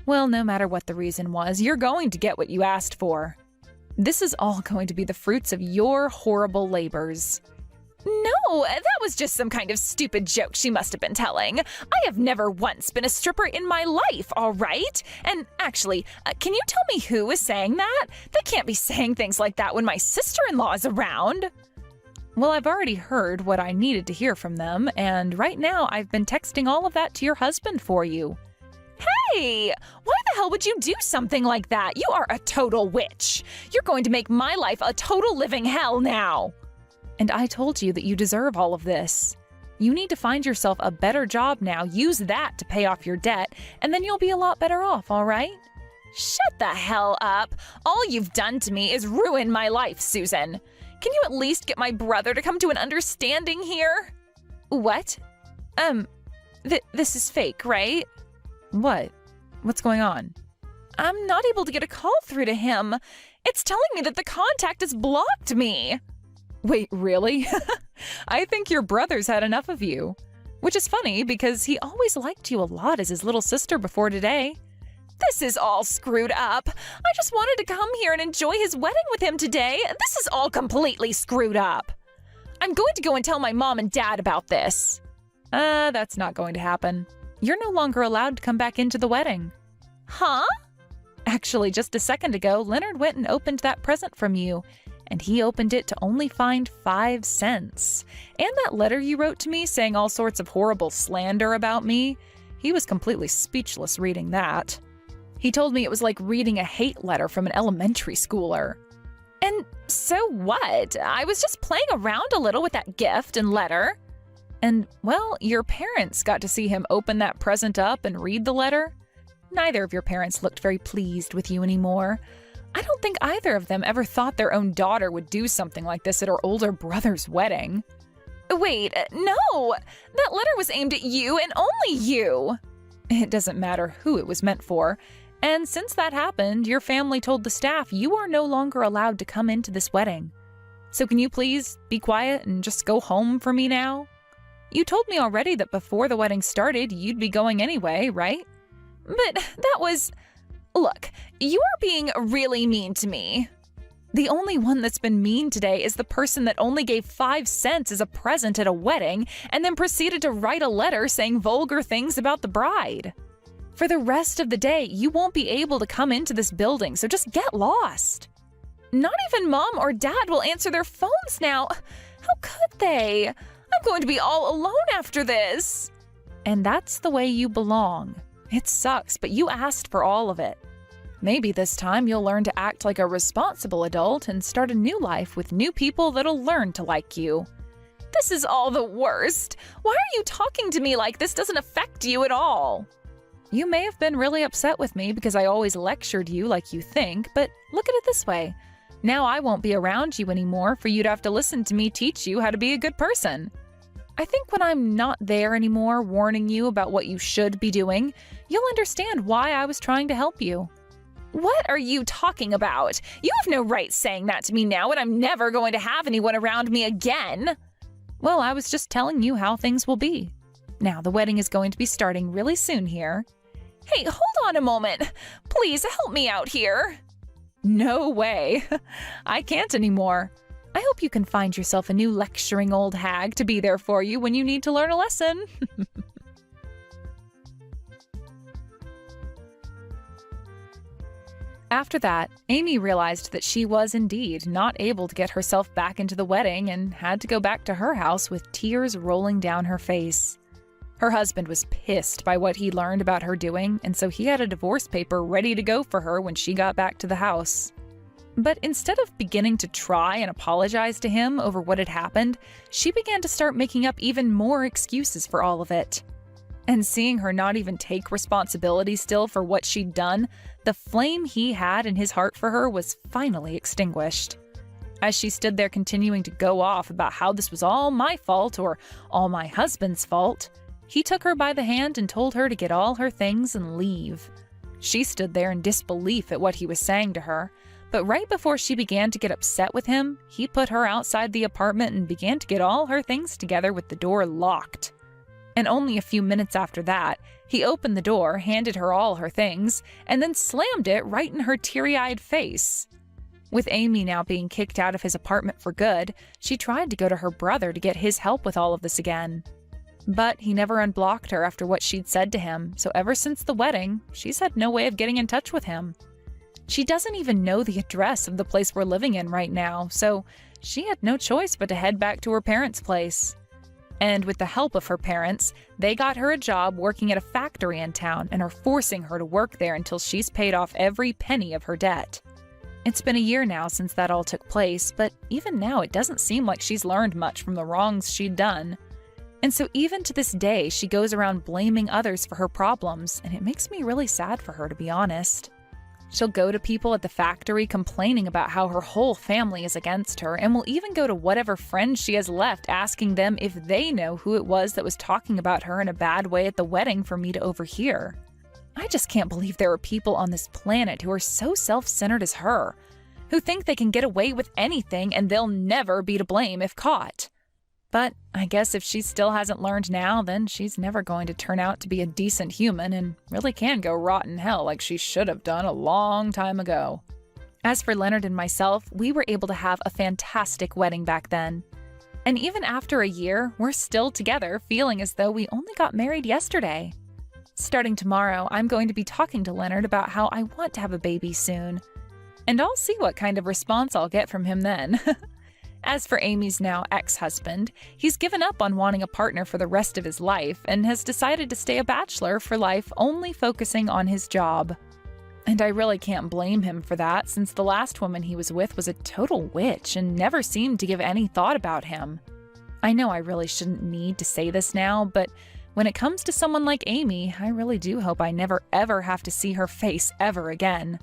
Speaker 7: Well, no matter what the reason was, you're going to get what you asked for. This is all going to be the fruits of your horrible labors. No, that was just some kind of stupid joke she must have been telling. I have never once been a stripper in my life, all right? And actually, can you tell me who is saying that? They can't be saying things like that when my sister-in-law is around. Well, I've already heard what I needed to hear from them, and right now I've been texting all of that to your husband for you. Hey! Why the hell would you do something like that? You are a total witch. You're going to make my life a total living hell now. And I told you that you deserve all of this. You need to find yourself a better job now, use that to pay off your debt, and then you'll be a lot better off, all right? Shut the hell up. All you've done to me is ruin my life, Susan. Can you at least get my brother to come to an understanding here? What? This is fake, right? What? What's going on? I'm not able to get a call through to him. It's telling me that the contact has blocked me. Wait, really? I think your brother's had enough of you. Which is funny because he always liked you a lot as his little sister before today. This is all screwed up. I just wanted to come here and enjoy his wedding with him today. This is all completely screwed up. I'm going to go and tell my mom and dad about this. That's not going to happen. You're no longer allowed to come back into the wedding. Huh? Actually, just a second ago, Leonard went and opened that present from you, and he opened it to only find 5 cents. And that letter you wrote to me saying all sorts of horrible slander about me, he was completely speechless reading that. He told me it was like reading a hate letter from an elementary schooler. And so what? I was just playing around a little with that gift and letter. And, well, your parents got to see him open that present up and read the letter. Neither of your parents looked very pleased with you anymore. I don't think either of them ever thought their own daughter would do something like this at her older brother's wedding. Wait, no! That letter was aimed at you and only you! It doesn't matter who it was meant for. And since that happened, your family told the staff you are no longer allowed to come into this wedding. So can you please be quiet and just go home for me now? You told me already that before the wedding started, you'd be going anyway, right? But that was... Look, you are being really mean to me. The only one that's been mean today is the person that only gave 5 cents as a present at a wedding and then proceeded to write a letter saying vulgar things about the bride. For the rest of the day, you won't be able to come into this building, so just get lost. Not even Mom or Dad will answer their phones now. How could they? I'm going to be all alone after this. And that's the way you belong. It sucks, but you asked for all of it. Maybe this time you'll learn to act like a responsible adult and start a new life with new people that'll learn to like you. This is all the worst. Why are you talking to me like this doesn't affect you at all? You may have been really upset with me because I always lectured you like you think, but look at it this way. Now I won't be around you anymore for you to have to listen to me teach you how to be a good person. I think when I'm not there anymore warning you about what you should be doing, you'll understand why I was trying to help you. What are you talking about? You have no right saying that to me now, and I'm never going to have anyone around me again. Well, I was just telling you how things will be. Now, the wedding is going to be starting really soon here. Hey, hold on a moment. Please help me out here. No way. I can't anymore. I hope you can find yourself a new lecturing old hag to be there for you when you need to learn a lesson. After that, Amy realized that she was indeed not able to get herself back into the wedding and had to go back to her house with tears rolling down her face. Her husband was pissed by what he learned about her doing, and so he had a divorce paper ready to go for her when she got back to the house. But instead of beginning to try and apologize to him over what had happened, she began to start making up even more excuses for all of it. And seeing her not even take responsibility still for what she'd done, the flame he had in his heart for her was finally extinguished. As she stood there continuing to go off about how this was all my fault or all my husband's fault, he took her by the hand and told her to get all her things and leave. She stood there in disbelief at what he was saying to her, but right before she began to get upset with him, he put her outside the apartment and began to get all her things together with the door locked. And only a few minutes after that, he opened the door, handed her all her things, and then slammed it right in her teary-eyed face. With Amy now being kicked out of his apartment for good, she tried to go to her brother to get his help with all of this again. But he never unblocked her after what she'd said to him, so ever since the wedding, she's had no way of getting in touch with him. She doesn't even know the address of the place we're living in right now, so she had no choice but to head back to her parents' place. And with the help of her parents, they got her a job working at a factory in town and are forcing her to work there until she's paid off every penny of her debt. It's been a year now since that all took place, but even now it doesn't seem like she's learned much from the wrongs she'd done. And so even to this day, she goes around blaming others for her problems, and it makes me really sad for her, to be honest. She'll go to people at the factory complaining about how her whole family is against her, and will even go to whatever friends she has left asking them if they know who it was that was talking about her in a bad way at the wedding for me to overhear. I just can't believe there are people on this planet who are so self-centered as her, who think they can get away with anything and they'll never be to blame if caught. But I guess if she still hasn't learned now, then she's never going to turn out to be a decent human and really can go rot in hell like she should have done a long time ago. As for Leonard and myself, we were able to have a fantastic wedding back then. And even after a year, we're still together, feeling as though we only got married yesterday. Starting tomorrow, I'm going to be talking to Leonard about how I want to have a baby soon. And I'll see what kind of response I'll get from him then. As for Amy's now ex-husband, he's given up on wanting a partner for the rest of his life and has decided to stay a bachelor for life, only focusing on his job. And I really can't blame him for that, since the last woman he was with was a total witch and never seemed to give any thought about him. I know I really shouldn't need to say this now, but when it comes to someone like Amy, I really do hope I never ever have to see her face ever again.